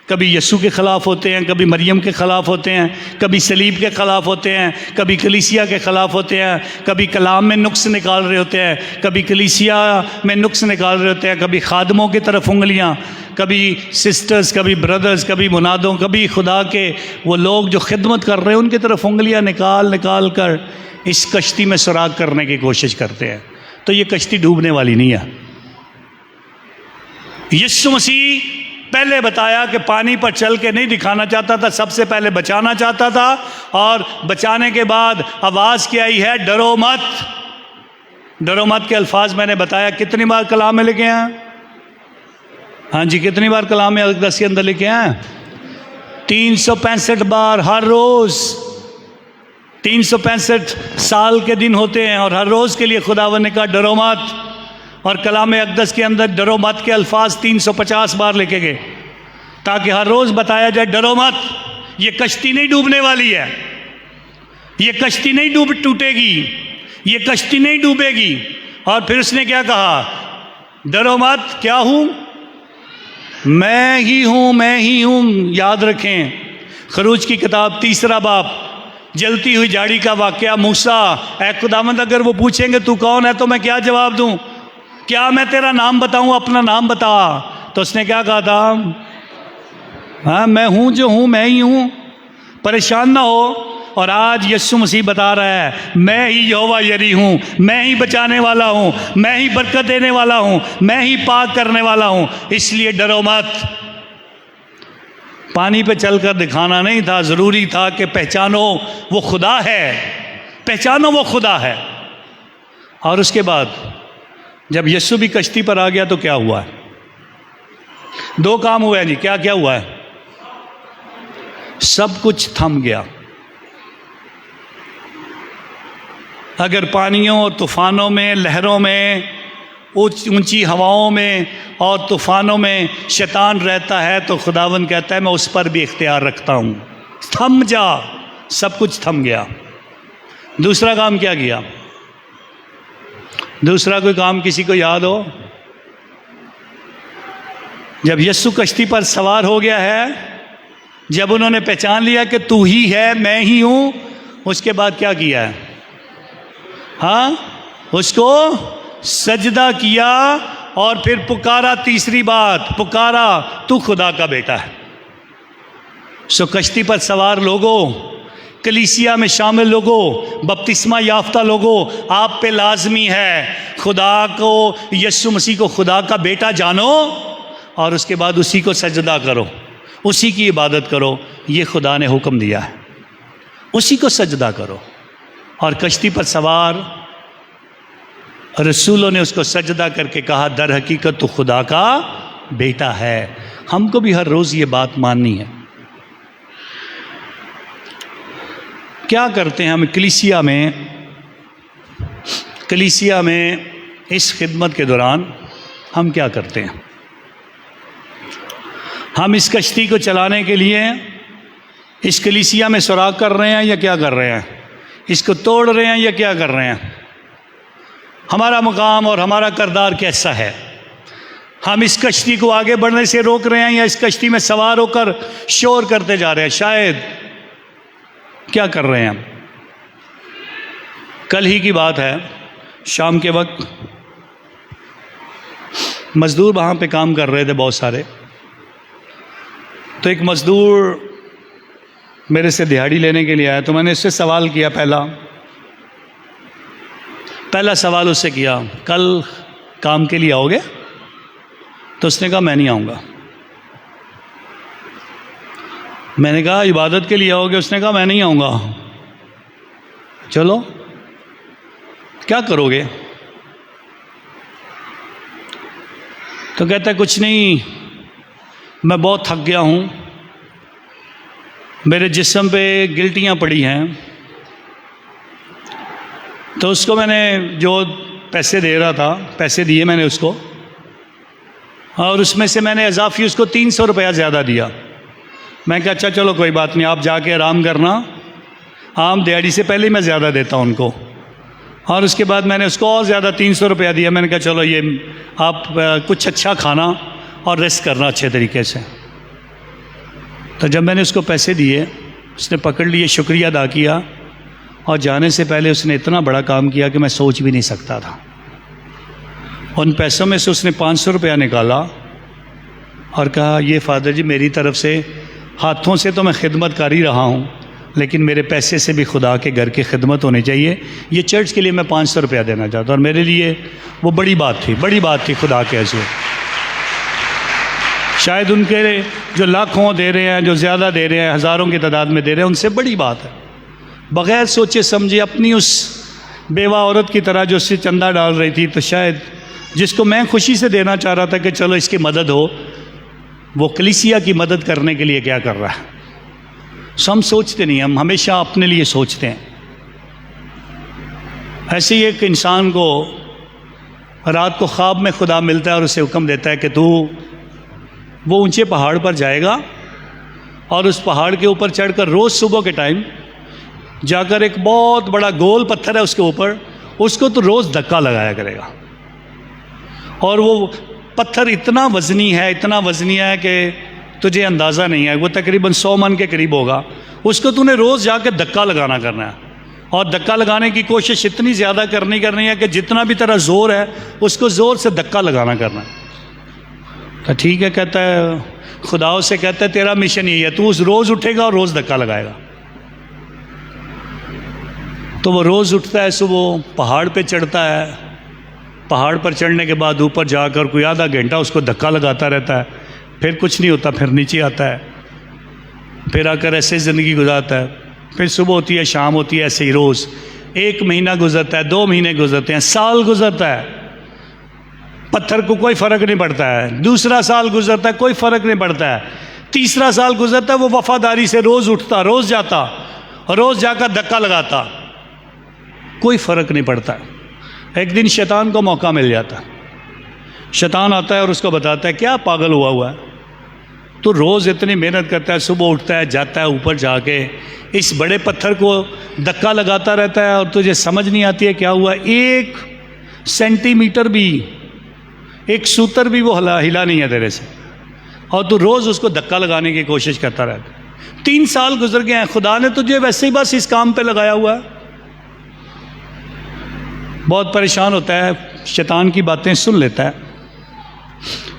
کبھی یسوع کے خلاف ہوتے ہیں, کبھی مریم کے خلاف ہوتے ہیں, کبھی صلیب کے خلاف ہوتے ہیں, کبھی کلیسیا کے خلاف ہوتے ہیں, کبھی کلام میں نقص نکال رہے ہوتے ہیں, کبھی کلیسیا میں نقص نکال رہے ہوتے ہیں, کبھی خادموں کی طرف انگلیاں, کبھی سسٹرز, کبھی بردرز, کبھی منادوں, کبھی خدا کے وہ لوگ جو خدمت کر رہے ہیں ان کی طرف انگلیاں نکال کر اس کشتی میں سراغ کرنے کی کوشش کرتے ہیں. تو یہ کشتی ڈوبنے والی نہیں ہے. یسوع مسیح پہلے بتایا کہ پانی پر چل کے نہیں دکھانا چاہتا تھا, سب سے پہلے بچانا چاہتا تھا. اور بچانے کے بعد آواز کیا آئی ہے؟ ڈرو مت. ڈرو مت کے الفاظ میں نے بتایا کتنی بار کلام میں لکھے ہیں. ہاں جی, کتنی بار کلام میں اقدس کے اندر لکھے ہیں؟ 365 بار ہر روز. 365 سال کے دن ہوتے ہیں اور ہر روز کے لیے خداوند نے کہا ڈرو مت. اور کلام اقدس کے اندر ڈرو مت کے الفاظ 350 بار لکھے گئے تاکہ ہر روز بتایا جائے ڈرو مت. یہ کشتی نہیں ڈوبنے والی ہے, یہ کشتی نہیں ٹوٹے گی, یہ کشتی نہیں ڈوبے گی. اور پھر اس نے کیا کہا؟ ڈرو مت. کیا ہوں؟ میں ہی ہوں, میں ہی ہوں. یاد رکھیں خروج کی کتاب 3 باب, جلتی ہوئی جھاڑی کا واقعہ. موسیٰ, اے خداوند اگر وہ پوچھیں گے تو کون ہے تو میں کیا جواب دوں؟ کیا میں تیرا نام بتاؤں؟ اپنا نام بتا. تو اس نے کیا کہا تھا؟ ہاں, میں ہوں جو ہوں, میں ہی ہوں. پریشان نہ ہو. اور آج یسوع مسیح بتا رہا ہے میں ہی یہوہ یری ہوں, میں ہی بچانے والا ہوں, میں ہی برکت دینے والا ہوں, میں ہی پاک کرنے والا ہوں. اس لیے ڈرو مت. پانی پہ چل کر دکھانا نہیں تھا, ضروری تھا کہ پہچانو وہ خدا ہے, پہچانو وہ خدا ہے. اور اس کے بعد جب یسوع بھی کشتی پر آ گیا تو کیا ہوا ہے؟ 2 کام ہوئے ہیں جی. کیا کیا ہوا ہے؟ سب کچھ تھم گیا. اگر پانیوں اور طوفانوں میں, لہروں میں, اونچی ہواؤں میں اور طوفانوں میں شیطان رہتا ہے تو خداوند کہتا ہے میں اس پر بھی اختیار رکھتا ہوں. تھم جا. سب کچھ تھم گیا. دوسرا کام کیا کیا؟ دوسرا کوئی کام کسی کو یاد ہو؟ جب یسوع کشتی پر سوار ہو گیا ہے، جب انہوں نے پہچان لیا کہ تو ہی ہے، میں ہی ہوں، اس کے بعد کیا کیا ہے؟ ہاں، اس کو سجدہ کیا اور پھر پکارا، تیسری بات پکارا، تو خدا کا بیٹا ہے۔ سو کشتی پر سوار لوگوں، کلیسیا میں شامل لوگوں، بپتسمہ یافتہ لوگوں، آپ پہ لازمی ہے خدا کو، یسوع مسیح کو خدا کا بیٹا جانو اور اس کے بعد اسی کو سجدہ کرو، اسی کی عبادت کرو۔ یہ خدا نے حکم دیا ہے، اسی کو سجدہ کرو۔ اور کشتی پر سوار رسولوں نے اس کو سجدہ کر کے کہا در حقیقت تو خدا کا بیٹا ہے۔ ہم کو بھی ہر روز یہ بات ماننی ہے۔ کیا کرتے ہیں ہم کلیسیا میں اس خدمت کے دوران ہم کیا کرتے ہیں؟ ہم اس کشتی کو چلانے کے لیے اس کلیسیا میں سوراخ کر رہے ہیں یا کیا کر رہے ہیں؟ اس کو توڑ رہے ہیں یا کیا کر رہے ہیں؟ ہمارا مقام اور ہمارا کردار کیسا ہے؟ ہم اس کشتی کو آگے بڑھنے سے روک رہے ہیں یا اس کشتی میں سوار ہو کر شور کرتے جا رہے ہیں؟ شاید کیا کر رہے ہیں ہم؟ کل ہی کی بات ہے، شام کے وقت مزدور وہاں پہ کام کر رہے تھے بہت سارے، تو ایک مزدور میرے سے دہاڑی لینے کے لیے آیا، تو میں نے اس سے سوال کیا، پہلا سوال اس سے کیا، کل کام کے لیے آؤ گے؟ تو اس نے کہا میں نہیں آؤں گا۔ میں نے کہا عبادت کے لیے آؤ گے؟ اس نے کہا میں نہیں آؤں گا۔ چلو کیا کرو گے؟ تو کہتا ہے کچھ نہیں، میں بہت تھک گیا ہوں، میرے جسم پہ گلٹیاں پڑی ہیں، تو اس کو میں نے جو پیسے دے رہا تھا، پیسے دیے میں نے اس کو، اور اس میں سے میں نے اضافی اس کو 300 روپیہ زیادہ دیا۔ میں کہا اچھا چلو کوئی بات نہیں، آپ جا کے آرام کرنا، عام دیہڑی سے پہلے میں زیادہ دیتا ہوں ان کو۔ اور اس کے بعد میں نے اس کو اور زیادہ 300 روپیہ دیا۔ میں نے کہا چلو یہ آپ کچھ اچھا کھانا اور ریسٹ کرنا اچھے طریقے سے۔ تو جب میں نے اس کو پیسے دیے، اس نے پکڑ لیے، شکریہ ادا کیا، اور جانے سے پہلے اس نے اتنا بڑا کام کیا کہ میں سوچ بھی نہیں سکتا تھا۔ ان پیسوں میں سے اس نے 500 روپیہ نکالا اور کہا یہ فادر جی میری طرف سے ہاتھوں سے تو میں خدمت کر ہی رہا ہوں، لیکن میرے پیسے سے بھی خدا کے گھر کی خدمت ہونی چاہیے، یہ چرچ کے لیے میں 500 روپیہ دینا چاہتا ہوں۔ اور میرے لیے وہ بڑی بات تھی خدا کے حضور۔ شاید ان کے جو لاکھوں دے رہے ہیں، جو زیادہ دے رہے ہیں، ہزاروں کی تعداد میں دے رہے ہیں، ان سے بڑی بات ہے۔ بغیر سوچے سمجھے اپنی اس بیوہ عورت کی طرح جو اس سے چندہ ڈال رہی تھی، تو شاید جس کو میں خوشی سے دینا چاہ رہا تھا کہ چلو اس کی مدد ہو، وہ کلیسیا کی مدد کرنے کے لیے کیا کر رہا ہے۔ ہم سوچتے نہیں، ہم ہمیشہ اپنے لیے سوچتے ہیں۔ ایسے ہی ایک انسان کو رات کو خواب میں خدا ملتا ہے اور اسے حکم دیتا ہے کہ تو وہ اونچے پہاڑ پر جائے گا اور اس پہاڑ کے اوپر چڑھ کر روز صبح کے ٹائم جا کر ایک بہت بڑا گول پتھر ہے اس کے اوپر، اس کو تو روز دھکا لگایا کرے گا، اور وہ پتھر اتنا وزنی ہے کہ تجھے اندازہ نہیں ہے، وہ تقریباً 100 من کے قریب ہوگا۔ اس کو تو نے روز جا کے دھکا لگانا کرنا ہے، اور دھکا لگانے کی کوشش اتنی زیادہ کرنی ہے کہ جتنا بھی تیرا زور ہے اس کو زور سے دھکا لگانا کرنا ہے۔ تو ٹھیک ہے، کہتا ہے خدا سے کہتا ہے تیرا مشن یہی ہے، تو اس روز اٹھے گا اور روز دھکا لگائے گا۔ تو وہ روز اٹھتا ہے، صبح پہاڑ پہ چڑھتا ہے، پہاڑ پر چڑھنے کے بعد اوپر جا کر کوئی آدھا گھنٹہ اس کو دھکا لگاتا رہتا ہے، پھر کچھ نہیں ہوتا، پھر نیچے آتا ہے، پھر آ کر ایسے زندگی گزارتا ہے، پھر صبح ہوتی ہے شام ہوتی ہے، ایسے ہی روز 1 مہینہ گزرتا ہے، 2 مہینے گزرتے ہیں، سال گزرتا ہے، پتھر کو کوئی فرق نہیں پڑتا ہے، دوسرا سال گزرتا ہے، کوئی فرق نہیں پڑتا ہے، تیسرا سال گزرتا ہے، وہ وفاداری سے روز اٹھتا، روز جاتا، روز جا کر دھکا لگاتا، کوئی فرق نہیں پڑتا۔ ایک دن شیطان کو موقع مل جاتا، شیطان آتا ہے اور اس کو بتاتا ہے کیا پاگل ہوا ہے، تو روز اتنی محنت کرتا ہے، صبح اٹھتا ہے، جاتا ہے اوپر جا کے اس بڑے پتھر کو دھکا لگاتا رہتا ہے، اور تجھے سمجھ نہیں آتی ہے کیا ہوا، 1 سینٹی میٹر بھی، 1 سوتر بھی وہ ہلا نہیں ہے تیرے سے، اور تو روز اس کو دھکا لگانے کی کوشش کرتا رہتا ہے۔ 3 سال گزر گئے ہیں، خدا نے تجھے ویسے ہی بس اس کام پہ لگایا ہوا ہے۔ بہت پریشان ہوتا ہے، شیطان کی باتیں سن لیتا ہے،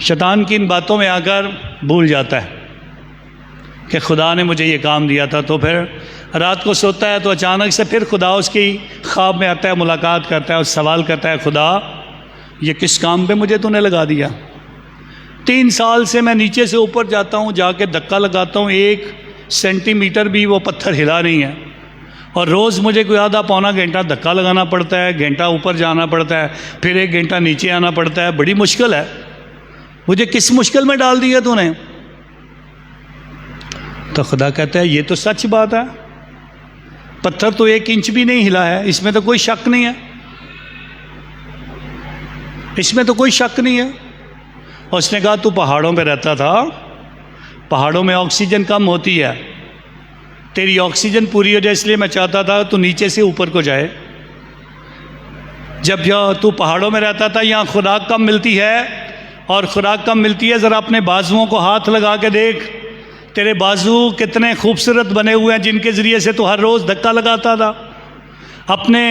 شیطان کی ان باتوں میں آ کر بھول جاتا ہے کہ خدا نے مجھے یہ کام دیا تھا، تو پھر رات کو سوتا ہے تو اچانک سے پھر خدا اس کی خواب میں آتا ہے، ملاقات کرتا ہے اور سوال کرتا ہے، خدا یہ کس کام پہ مجھے تو نے لگا دیا؟ 3 سال سے میں نیچے سے اوپر جاتا ہوں، جا کے دھکا لگاتا ہوں، 1 سینٹی میٹر بھی وہ پتھر ہلا نہیں ہے، اور روز مجھے کوئی آدھا پونا گھنٹہ دھکا لگانا پڑتا ہے، گھنٹہ اوپر جانا پڑتا ہے، پھر 1 گھنٹہ نیچے آنا پڑتا ہے، بڑی مشکل ہے، مجھے کس مشکل میں ڈال دیا تو نے؟ تو خدا کہتا ہے یہ تو سچ بات ہے، پتھر تو 1 انچ بھی نہیں ہلا ہے، اس میں تو کوئی شک نہیں ہے، اس میں تو کوئی شک نہیں ہے۔ اور اس نے کہا تو پہاڑوں پہ رہتا تھا، پہاڑوں میں آکسیجن کم ہوتی ہے، تیری آکسیجن پوری ہو جائے، اس لیے میں چاہتا تھا تو نیچے سے اوپر کو جائے۔ جب تو پہاڑوں میں رہتا تھا، یہاں خوراک کم ملتی ہے، اور خوراک کم ملتی ہے، ذرا اپنے بازوؤں کو ہاتھ لگا کے دیکھ، تیرے بازو کتنے خوبصورت بنے ہوئے ہیں جن کے ذریعے سے تو ہر روز دھکا لگاتا تھا، اپنے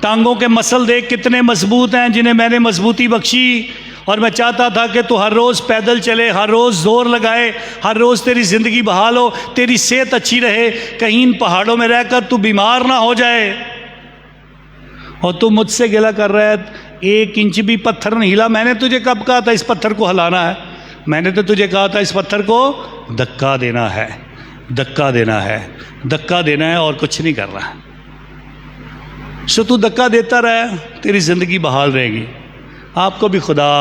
ٹانگوں کے مسل دیکھ کتنے مضبوط ہیں جنہیں میں نے مضبوطی بخشی، اور میں چاہتا تھا کہ تو ہر روز پیدل چلے، ہر روز زور لگائے، ہر روز تیری زندگی بحال ہو، تیری صحت اچھی رہے، کہیں ان پہاڑوں میں رہ کر تو بیمار نہ ہو جائے، اور تو مجھ سے گلہ کر رہا ہے 1 انچ بھی پتھر نہیں ہلا۔ میں نے تجھے کب کہا تھا اس پتھر کو ہلانا ہے؟ میں نے تو تجھے کہا تھا اس پتھر کو دھکا دینا ہے، دھکا دینا ہے، دھکا دینا ہے، اور کچھ نہیں کر رہا ہے۔ تو دھکا دیتا رہے، تیری زندگی بحال رہے گی۔ آپ کو بھی خدا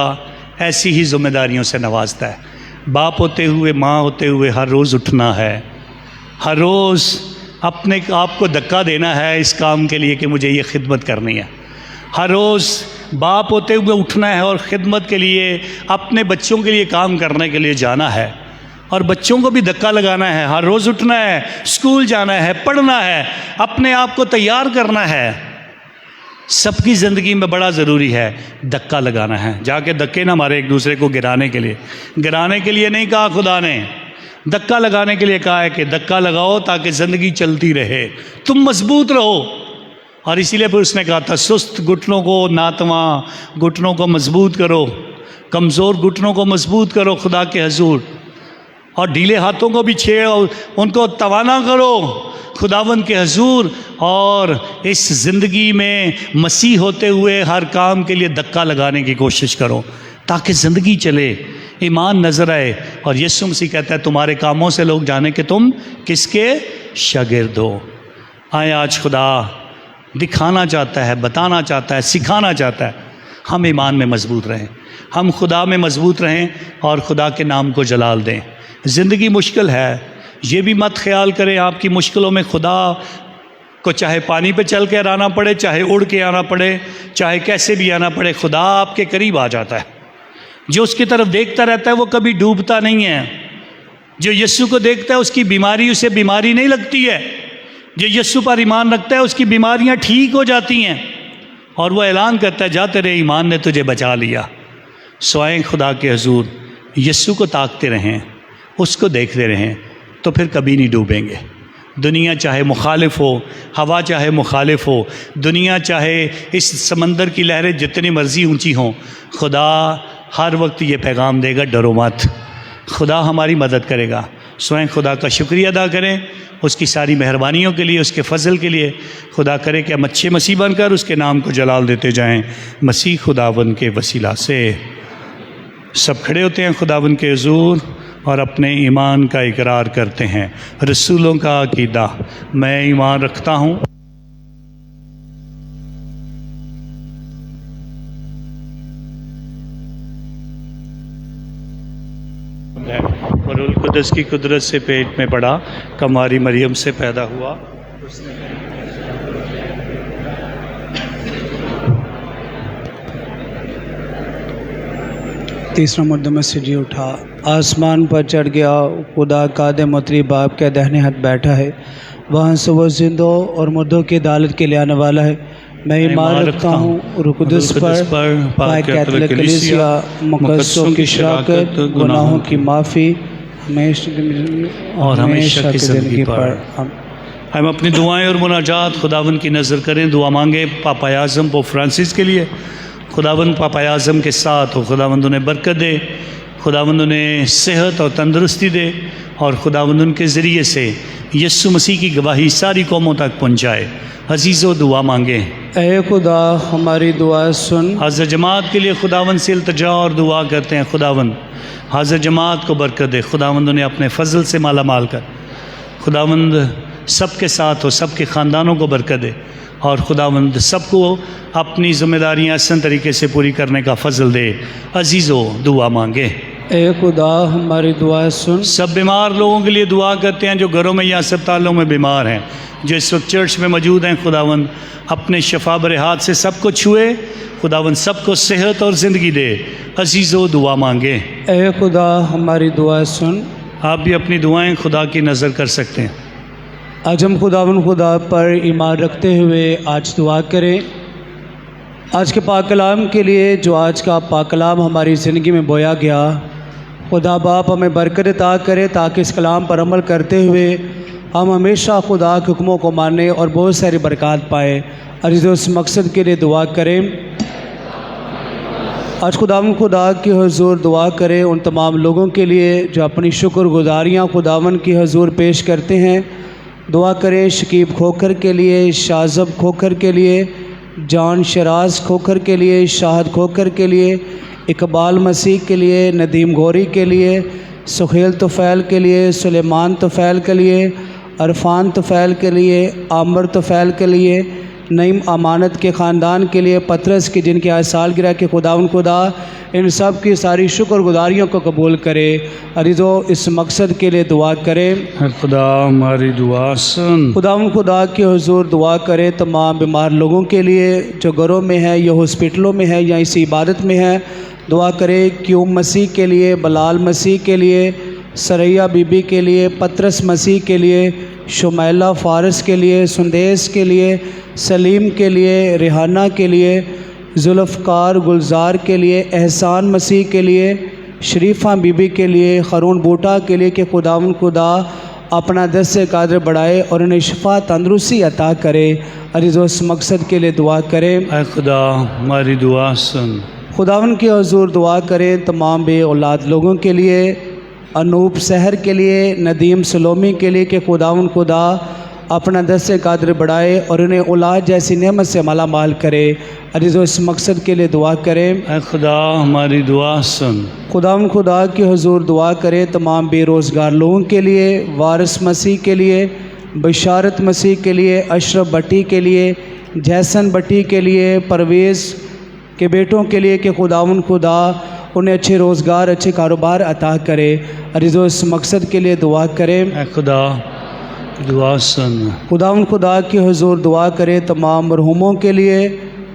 ایسی ہی ذمہ داریوں سے نوازتا ہے، باپ ہوتے ہوئے، ماں ہوتے ہوئے ہر روز اٹھنا ہے، ہر روز اپنے آپ کو دھکا دینا ہے اس کام کے لیے کہ مجھے یہ خدمت کرنی ہے، ہر روز باپ ہوتے ہوئے اٹھنا ہے اور خدمت کے لیے، اپنے بچوں کے لیے کام کرنے کے لیے جانا ہے، اور بچوں کو بھی دھکا لگانا ہے، ہر روز اٹھنا ہے، اسکول جانا ہے، پڑھنا ہے، اپنے آپ کو تیار کرنا ہے۔ سب کی زندگی میں بڑا ضروری ہے دھکا لگانا ہے، جا کے دھکے نہ مارے ایک دوسرے کو گرانے کے لیے نہیں کہا خدا نے، دھکا لگانے کے لیے کہا ہے کہ دھکا لگاؤ تاکہ زندگی چلتی رہے، تم مضبوط رہو۔ اور اسی لیے پھر اس نے کہا تھا سست گھٹنوں کو، ناتواں گھٹنوں کو مضبوط کرو، کمزور گھٹنوں کو مضبوط کرو خدا کے حضور، اور ڈھیلے ہاتھوں کو بھی چھیڑو، ان کو توانا کرو خداوند کے حضور، اور اس زندگی میں مسیح ہوتے ہوئے ہر کام کے لیے دھکا لگانے کی کوشش کرو تاکہ زندگی چلے، ایمان نظر آئے۔ اور یسوع مسیح کہتا ہے تمہارے کاموں سے لوگ جانے کہ تم کس کے شاگرد ہو۔ آئے آج خدا دکھانا چاہتا ہے، بتانا چاہتا ہے، سکھانا چاہتا ہے، ہم ایمان میں مضبوط رہیں، ہم خدا میں مضبوط رہیں اور خدا کے نام کو جلال دیں۔ زندگی مشکل ہے، یہ بھی مت خیال کریں آپ کی مشکلوں میں خدا کو چاہے پانی پہ چل کے آنا پڑے، چاہے اڑ کے آنا پڑے، چاہے کیسے بھی آنا پڑے، خدا آپ کے قریب آ جاتا ہے۔ جو اس کی طرف دیکھتا رہتا ہے وہ کبھی ڈوبتا نہیں ہے، جو یسوع کو دیکھتا ہے اس کی بیماری اسے بیماری نہیں لگتی ہے، جو یسوع پر ایمان رکھتا ہے اس کی بیماریاں ٹھیک ہو جاتی ہیں، اور وہ اعلان کرتا ہے جا تیرے ایمان نے تجھے بچا لیا۔ سوائیں خدا کے حضور یسوع کو تاکتے رہیں، اس کو دیکھتے رہیں، تو پھر کبھی نہیں ڈوبیں گے۔ دنیا چاہے مخالف ہو، ہوا چاہے مخالف ہو، دنیا چاہے اس سمندر کی لہریں جتنی مرضی اونچی ہوں، خدا ہر وقت یہ پیغام دے گا ڈرو مت، خدا ہماری مدد کرے گا۔ سوائیں خدا کا شکریہ ادا کریں اس کی ساری مہربانیوں کے لیے، اس کے فضل کے لیے۔ خدا کرے کہ ہم اچھے مسیح بن کر اس کے نام کو جلال دیتے جائیں، مسیح خداوند کے وسیلہ سے۔ سب کھڑے ہوتے ہیں خداوند کے حضور اور اپنے ایمان کا اقرار کرتے ہیں۔ رسولوں کا عقیدہ، میں ایمان رکھتا ہوں اور روح القدس کی قدرت سے پیٹ میں پڑا، کماری مریم سے پیدا ہوا، تیسرا مردمہ سے جی اٹھا، آسمان پر چڑھ گیا، خدا قادر مطری باپ کے دہنے ہاتھ بیٹھا ہے، وہاں سے وہ زندوں اور مردوں کی عدالت کے لیے آنے والا ہے۔ میں ایمان رکھتا ہوں روح قدس پر، پاک کیتھولک کلیسیا، مقدسوں کی شراکت، گناہوں کی معافی، اور ہمیشہ کی زندگی پر۔ ہم اپنی دعائیں اور مناجات خداوند کی نظر کریں، دعا مانگیں پاپا اعظم پوپ فرانسس کے لیے۔ خداوند پاپا اعظم کے ساتھ ہو، خداوند انہیں برکت دے، خداوند انہیں صحت اور تندرستی دے، اور خداوند ان کے ذریعے سے یسوع مسیح کی گواہی ساری قوموں تک پہنچائے۔ عزیزو دعا مانگیں۔ اے خدا ہماری دعا سن۔ حاضر جماعت کے لیے خداوند سے التجا اور دعا کرتے ہیں، خداوند حاضر جماعت کو برکت دے، خداوند انہیں اپنے فضل سے مالا مال کر، خداوند سب کے ساتھ ہو، سب کے خاندانوں کو برکت دے، اور خداوند سب کو اپنی ذمہ داریاں احسن طریقے سے پوری کرنے کا فضل دے۔ عزیزو دعا مانگے۔ اے خدا ہماری دعا سن۔ سب بیمار لوگوں کے لیے دعا کرتے ہیں جو گھروں میں یا اسپتالوں میں بیمار ہیں، جو اس وقت چرچ میں موجود ہیں، خداوند اپنے شفا بر ہاتھ سے سب کو چھوئے، خداوند سب کو صحت اور زندگی دے۔ عزیزو دعا مانگے۔ اے خدا ہماری دعا سن۔ آپ بھی اپنی دعائیں خدا کی نظر کر سکتے ہیں۔ آج ہم خداوند خدا پر ایمان رکھتے ہوئے آج دعا کریں، آج کے پاک کلام کے لیے، جو آج کا پاک کلام ہماری زندگی میں بویا گیا۔ خدا باپ ہمیں برکت عطا کرے تاکہ اس کلام پر عمل کرتے ہوئے ہم ہمیشہ خدا کے حکموں کو مانیں اور بہت ساری برکات پائیں۔ عزیزو اس مقصد کے لیے دعا کریں۔ آج خداوند خدا کی حضور دعا کریں ان تمام لوگوں کے لیے جو اپنی شکر گزاریاں خداوند کی حضور پیش کرتے ہیں۔ دعا کریں شکیب کھوکھر کے لیے، شاذب کھوکھر کے لیے، جان شراز کھوکھر کے لیے، شاہد کھوکھر کے لیے، اقبال مسیح کے لیے، ندیم گوری کے لیے، سہیل طفیل کے لیے، سلیمان طفیل کے لیے، عرفان طفیل کے لیے، عامر طفیل کے لیے، نعیم امانت کے خاندان کے لیے، پطرس کی جن کے آج سالگرہ کے خداوند خدا ان سب کی ساری شکر گزاریوں کو قبول کرے۔ عزیزو اس مقصد کے لیے دعا کریں۔ اے خدا ہماری دعا سن۔ خداوند خدا کی حضور دعا کرے تمام بیمار لوگوں کے لیے جو گھروں میں ہیں یا ہاسپٹلوں میں ہیں یا اسی عبادت میں ہیں۔ دعا کرے کیوم مسیح کے لیے، بلال مسیح کے لیے، سریہ بی بی کے لیے، پطرس مسیح کے لیے، شمیلہ فارس کے لیے، سندیس کے لیے، سلیم کے لیے، ریحانہ کے لیے، ذوالفقار گلزار کے لیے، احسان مسیح کے لیے، شریفہ بی بی کے لیے، خرون بوٹا کے لیے کہ خداوند خدا اپنا دست قادر بڑھائے اور انہیں شفا تندرستی عطا کرے۔ عزیزو اس مقصد کے لیے دعا کریں۔ اے خدا ہماری دعا سن۔ خداوند کی حضور دعا کریں تمام بے اولاد لوگوں کے لیے، انوپ سحر کے لیے، ندیم سلومی کے لیے کہ خداوند خدا اپنا دست قادر بڑھائے اور انہیں اولاد جیسی نعمت سے مالا مال کرے۔ عزیزو اس مقصد کے لیے دعا کریں۔ اے خدا ہماری دعا سن۔ خداوند خدا کی حضور دعا کرے تمام بے روزگار لوگوں کے لیے، وارث مسیح کے لیے، بشارت مسیح کے لیے، اشرف بٹی کے لیے، جیسن بٹی کے لیے، پرویز کے بیٹوں کے لیے کہ خداوند خدا انہیں اچھے روزگار، اچھے کاروبار عطا کرے۔ عزیزو اس مقصد کے لیے دعا کریں۔ اے خدا دعا سن۔ خداوند خدا کی حضور دعا کرے تمام مرحوموں کے لیے،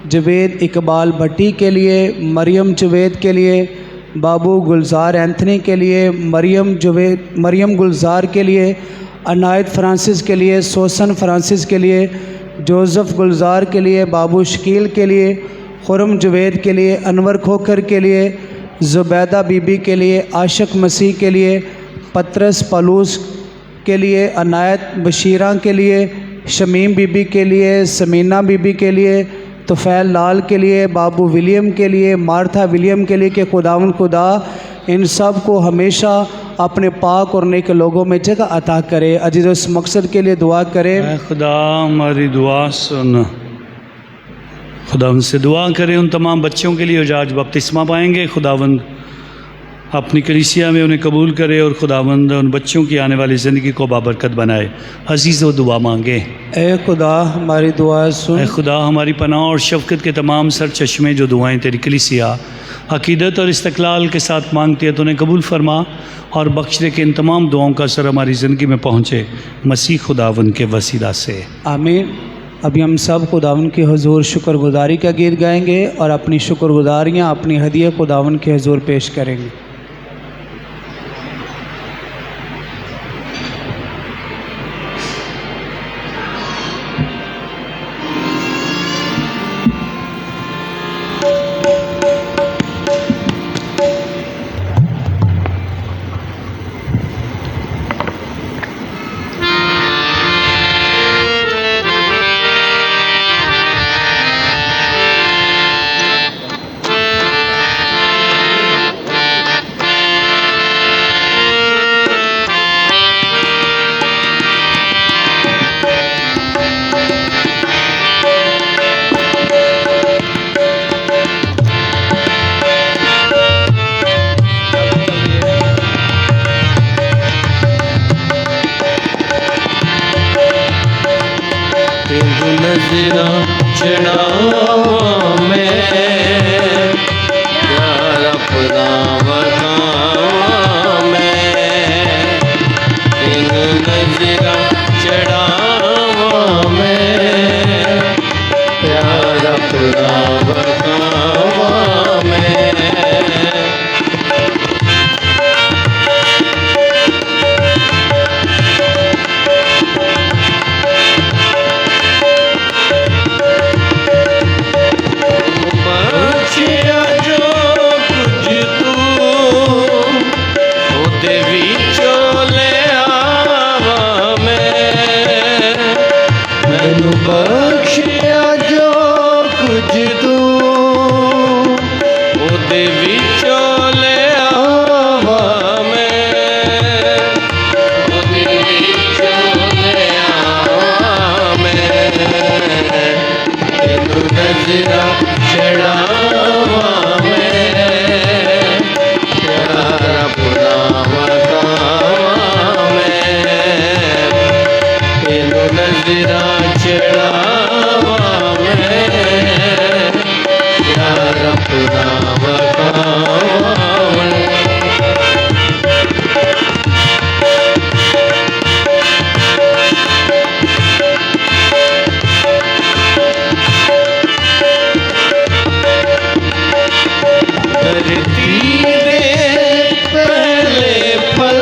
جوید اقبال بھٹی کے لیے، مریم جوید کے لیے، بابو گلزار اینتھنی کے لیے، مریم گلزار کے لیے، عنایت فرانسس کے لیے، سوسن فرانسس کے لیے، جوزف گلزار کے لیے، بابو شکیل کے لیے، خرم جوید کے لیے، انور کھوکھر کے لیے، زبیدہ بی بی کے لیے، عاشق مسیح کے لیے، پطرس پالوس کے لیے، عنایت بشیرہ کے لیے، شمیم بی بی کے لیے، سمینہ بی بی کے لیے، طفیل لال کے لیے، بابو ولیم کے لیے، مارتھا ولیم کے لیے کہ خداوند خدا ان سب کو ہمیشہ اپنے پاک اور نیک لوگوں میں جگہ عطا کرے۔ عزیزو اس مقصد کے لیے دعا کریں۔ اے خدا ہماری دعا سن۔ خداوند سے دعا کریں ان تمام بچوں کے لیے جو آج بپتسمہ پائیں گے، خداوند اپنی کلیسیا میں انہیں قبول کرے اور خداوند ان بچوں کی آنے والی زندگی کو بابرکت بنائے۔ عزیزو دعا مانگے۔ اے خدا ہماری دعا سن۔ اے خدا ہماری پناہ اور شفقت کے تمام سر چشمے جو دعائیں تیری کلیسیا عقیدت اور استقلال کے ساتھ مانگتی ہے تو انہیں قبول فرما اور بخش دے کہ ان تمام دعاؤں کا اثر ہماری زندگی میں پہنچے، مسیح خداوند کے وسیلہ سے، آمین۔ ابھی ہم سب خداوند کے حضور شکر گزاری کا گیت گائیں گے اور اپنی شکر گزاریاں اپنی ہدیے خداوند کے حضور پیش کریں گے۔ نظراں چڑھاواں میں یار اپنا بتاواں میں، تینوں نظراں چڑھاواں میں یار اپنا بتاواں میں۔ بخشیا جو کچھ تو اودے وچوں لے آواں میں، اودے وچوں لے آواں میں، تینوں نظراں چڑھاواں میں پیار اپنا بتاواں میں، تینوں نظراں چڑھاواں میں یار اپنا بتاواں میں۔ دھرتی دے پہلے پھل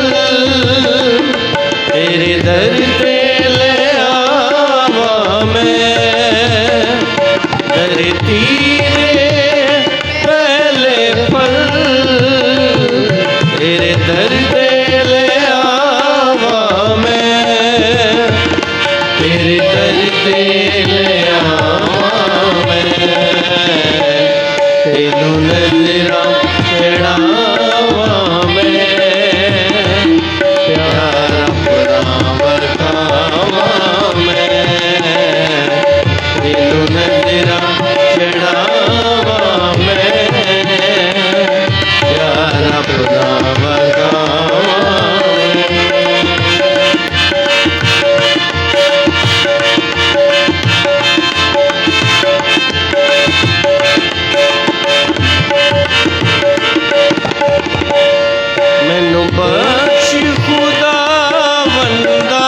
تیرے در تے لے آواں میں، دھرتی دے پہلے پھل تیرے در تے لے آواں میں، تیرے در تے لے آواں میں، تینوں نظراں چڑھاواں میں پیار اپنا بتاواں میں، تینوں نظراں چڑھاواں میں پیار اپنا بتاواں میں۔ مینوں بخش خداوندا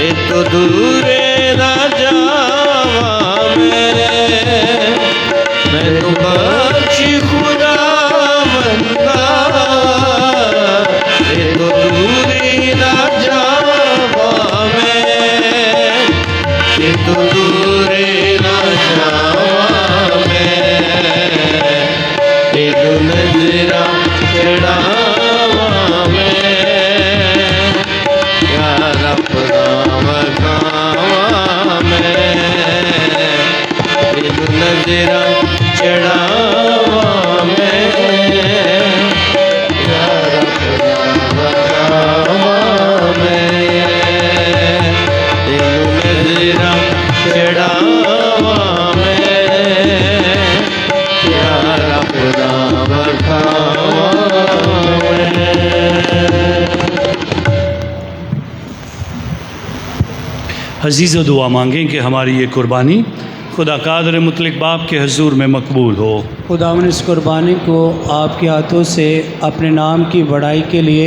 اے تو دورے نہ جاواں میں، مینوں بخش خداوندا اے تو دورے نہ جاواں میں، اے تو دورے نہ جاواں میں، تینوں نظراں چڑھاواں میں یار اپنا بتاواں میں، تینوں نظراں چڑھاواں میں یار اپنا بتاواں میں، تینوں نظراں چڑھاواں میں پیار اپنا بتاواں میں۔ عزیز و دعا مانگیں کہ ہماری یہ قربانی خدا قادر مطلق باپ کے حضور میں مقبول ہو۔ خداوند اس قربانی کو آپ کے ہاتھوں سے اپنے نام کی بڑائی کے لیے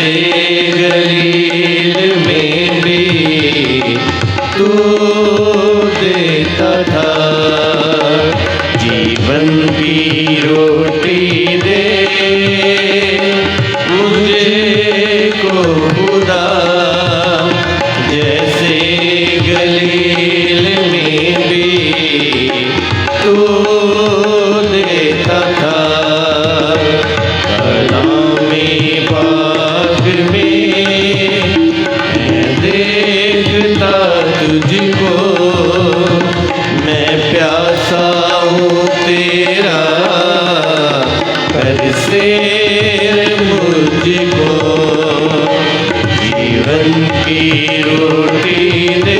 جیسے گلیل میں بھی تو دیتا تھا جیون کی روٹی دے مجھے کو خدا جیسے گلیل میں بھی تو دیتا تھا کلام پاک میں دیکھتا تجھ کو میں پیاسا ہوں تیرا کر سیر مجھ کو جیون کی روٹی دے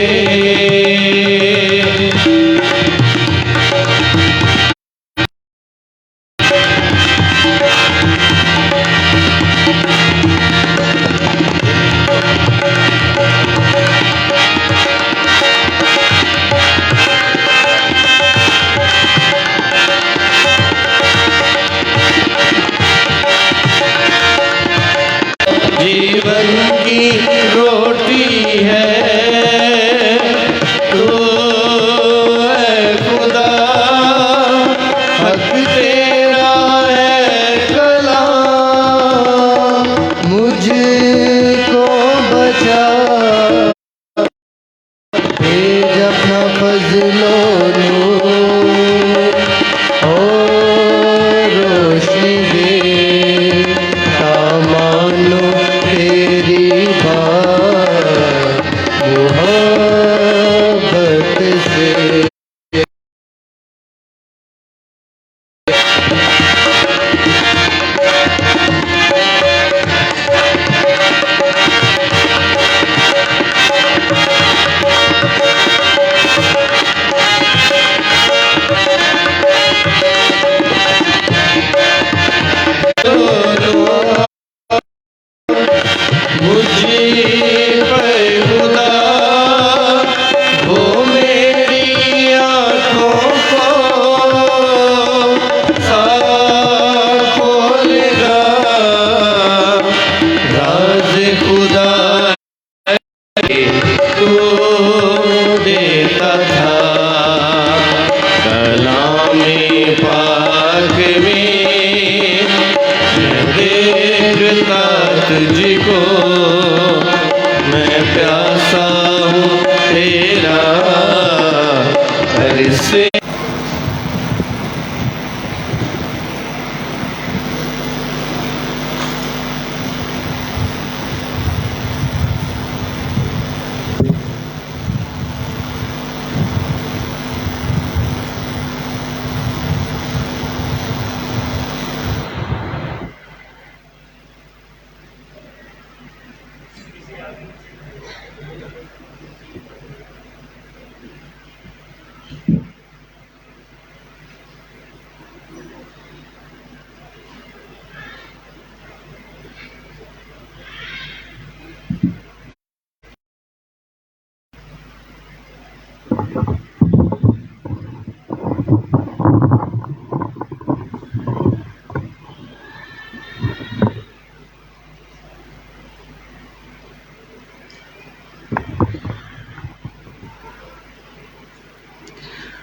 جیون کی روٹی ہے تو اے خدا حق تیرا ہے کلام مجھ کو بچا بھیج اپنا فضل و نور اور روشنی دے تا مانو تیری بات محبت سے دیتا تھا کلام پاک میں دیکھتا تجھ کو میں پیاسا ہوں تیرا ہر سے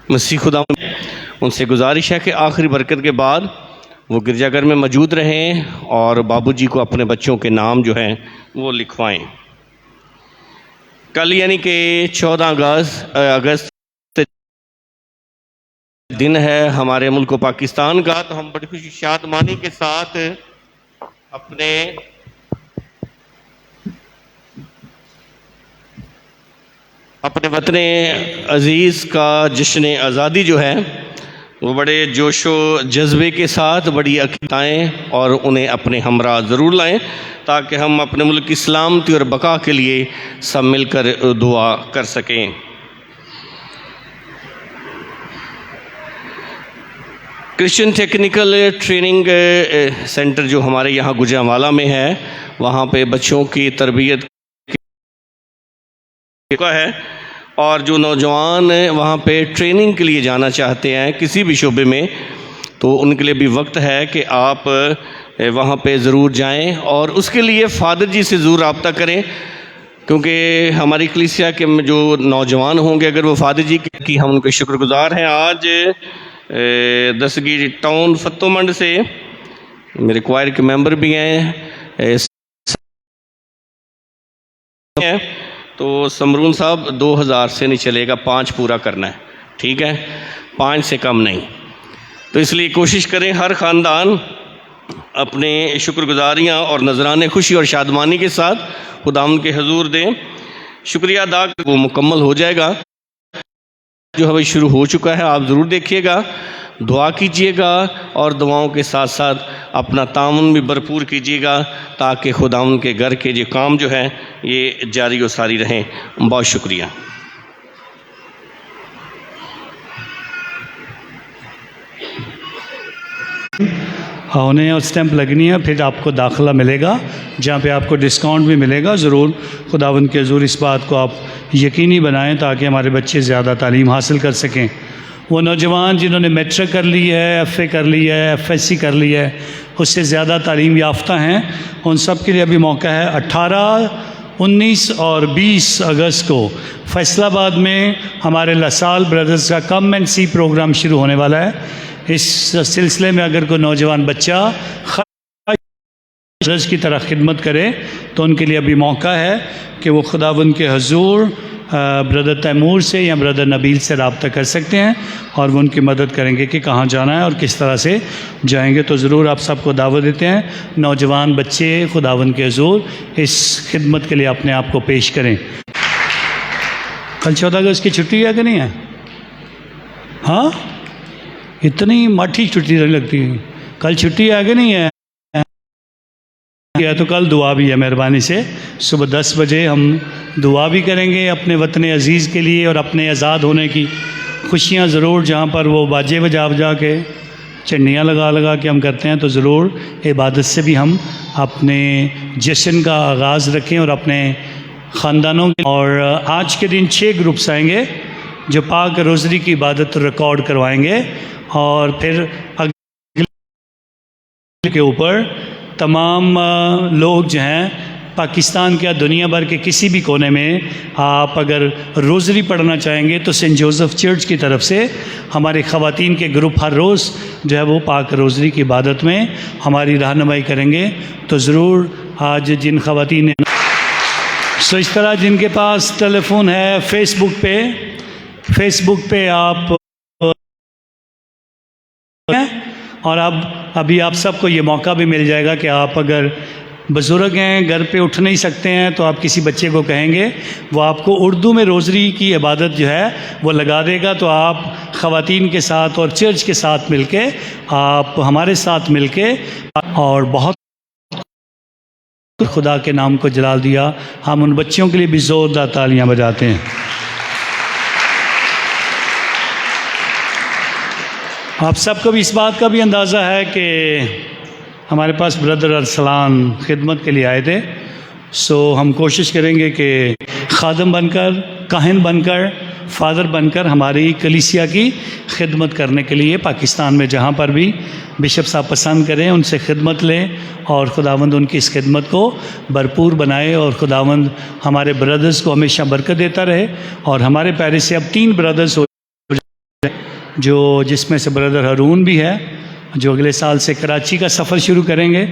مسیح خدا ان سے گزارش ہے کہ آخری برکت کے بعد وہ گرجا گھر میں موجود رہیں اور بابو جی کو اپنے بچوں کے نام جو ہیں وہ لکھوائیں۔ کل یعنی کہ 14 اگست دن ہے ہمارے ملک و پاکستان کا، تو ہم بڑی خوشی شادمانی کے ساتھ اپنے وطن عزیز کا جشن آزادی جو ہے وہ بڑے جوش و جذبے کے ساتھ، بڑی عقیدتیں اور انہیں اپنے ہمراہ ضرور لائیں تاکہ ہم اپنے ملک کی سلامتی اور بقا کے لیے سب مل کر دعا کر سکیں۔ کرسچن ٹیکنیکل ٹریننگ سینٹر جو ہمارے یہاں گوجرانوالہ میں ہے، وہاں پہ بچوں کی تربیت کا ہے، اور جو نوجوان وہاں پہ ٹریننگ کے لیے جانا چاہتے ہیں کسی بھی شعبے میں، تو ان کے لیے بھی وقت ہے کہ آپ وہاں پہ ضرور جائیں، اور اس کے لیے فادر جی سے ضرور رابطہ کریں، کیونکہ ہماری کلیسیا کے جو نوجوان ہوں گے اگر وہ فادر جی کی، ہم ان کے شکر گزار ہیں۔ آج دستگیر ٹاؤن فتو منڈ سے میرے کوائر کے ممبر بھی ہیں، تو سمرون صاحب 2000 سے نہیں چلے گا، 5 پورا کرنا ہے، ٹھیک ہے، 5 سے کم نہیں۔ تو اس لیے کوشش کریں ہر خاندان اپنے شکر گزاریاں اور نذرانے خوشی اور شادمانی کے ساتھ خداوند کے حضور دیں۔ شکریہ ادا وہ مکمل ہو جائے گا، جو ابھی شروع ہو چکا ہے، آپ ضرور دیکھیے گا، دعا کیجیے گا، اور دعاؤں کے ساتھ ساتھ اپنا تعاون بھی بھرپور کیجیے گا، تاکہ خداوند کے گھر کے یہ کام جو ہے یہ جاری و ساری رہیں۔ بہت شکریہ۔ انہیں اور اسٹیمپ لگنی ہے، پھر آپ کو داخلہ ملے گا جہاں پہ آپ کو ڈسکاؤنٹ بھی ملے گا۔ ضرور خداوند کے حضور اس بات کو آپ یقینی بنائیں تاکہ ہمارے بچے زیادہ تعلیم حاصل کر سکیں۔ وہ نوجوان جنہوں نے میٹرک کر لی ہے، ایف اے کر لی ہے، ایف ایس سی کر لی ہے، اس سے زیادہ تعلیم یافتہ ہیں، ان سب کے لیے ابھی موقع ہے۔ 18، 19 اور 20 اگست کو فیصل آباد میں ہمارے لسال بردرز کا کم اینڈ سی پروگرام شروع ہونے والا ہے۔ اس سلسلے میں اگر کوئی نوجوان بچہ بردرز کی طرح خدمت کرے تو ان کے لیے ابھی موقع ہے کہ وہ خداوند کے حضور برادر تیمور سے یا برادر نبیل سے رابطہ کر سکتے ہیں، اور وہ ان کی مدد کریں گے کہ کہاں جانا ہے اور کس طرح سے جائیں گے۔ تو ضرور آپ سب کو دعوت دیتے ہیں، نوجوان بچے خداوند کے حضور اس خدمت کے لیے اپنے آپ کو پیش کریں۔ کل 14 اگست کی چھٹی ہے کہ نہیں ہے؟ ہاں، اتنی ماٹھی چھٹی نہیں لگتی، کل چھٹی ہے کہ نہیں ہے؟ تو کل دعا بھی ہے، مہربانی سے صبح 10 بجے ہم دعا بھی کریں گے اپنے وطن عزیز کے لیے اور اپنے آزاد ہونے کی خوشیاں ضرور، جہاں پر وہ باجے بجا کے چنڈیاں لگا کے ہم کرتے ہیں، تو ضرور عبادت سے بھی ہم اپنے جشن کا آغاز رکھیں اور اپنے خاندانوں کے۔ اور آج کے دن 6 گروپس آئیں گے جو پاک روزری کی عبادت ریکارڈ کروائیں گے، اور پھر اگلے کے اوپر تمام لوگ جو ہیں پاکستان کے دنیا بھر کے کسی بھی کونے میں آپ اگر روزری پڑھنا چاہیں گے تو سینٹ جوزف چرچ کی طرف سے ہمارے خواتین کے گروپ ہر روز جو ہے وہ پاک روزری کی عبادت میں ہماری رہنمائی کریں گے۔ تو ضرور آج جن خواتین نے اس طرح جن کے پاس ٹیلی فون ہے، فیس بک پہ آپ، اور ابھی آپ سب کو یہ موقع بھی مل جائے گا کہ آپ اگر بزرگ ہیں، گھر پہ اٹھ نہیں سکتے ہیں، تو آپ کسی بچے کو کہیں گے وہ آپ کو اردو میں روزری کی عبادت جو ہے وہ لگا دے گا، تو آپ خواتین کے ساتھ اور چرچ کے ساتھ مل کے، آپ ہمارے ساتھ مل کے، اور بہت خدا کے نام کو جلال دیا۔ ہم ان بچوں کے لیے بھی زوردار تالیاں بجاتے ہیں۔ آپ سب کو بھی اس بات کا بھی اندازہ ہے کہ ہمارے پاس برادر ارسلان خدمت کے لیے آئے تھے، سو ہم کوشش کریں گے کہ خادم بن کر، کاہن بن کر، فادر بن کر ہماری کلیسیا کی خدمت کرنے کے لیے پاکستان میں جہاں پر بھی بشپ صاحب پسند کریں ان سے خدمت لیں، اور خداوند ان کی اس خدمت کو بھرپور بنائے، اور خداوند ہمارے برادرز کو ہمیشہ برکت دیتا رہے۔ اور ہمارے پیرس سے اب 3 برادرز ہو جس میں سے برادر ہارون بھی ہے، جو اگلے سال سے کراچی کا سفر شروع کریں گے،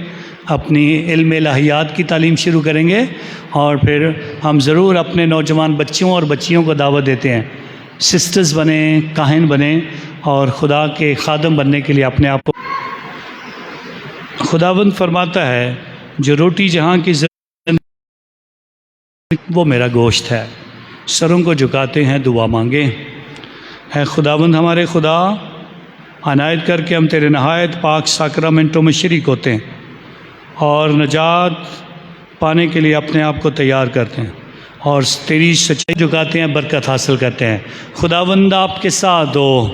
اپنی علم الہیات کی تعلیم شروع کریں گے، اور پھر ہم ضرور اپنے نوجوان بچوں اور بچیوں کو دعوت دیتے ہیں، سسٹرز بنیں، کاہن بنیں، اور خدا کے خادم بننے کے لیے اپنے آپ کو۔ خداوند فرماتا ہے جو روٹی جہاں کی وہ میرا گوشت ہے، سروں کو جھکاتے ہیں دعا مانگیں۔ اے خداوند ہمارے خدا، عنایت کر کے ہم تیرے نہایت پاک ساکرامنٹوں میں شریک ہوتے ہیں اور نجات پانے کے لیے اپنے آپ کو تیار کرتے ہیں، اور تیری سچائی جھکاتے ہیں، برکت حاصل کرتے ہیں۔ خداوند آپ کے ساتھ ہو۔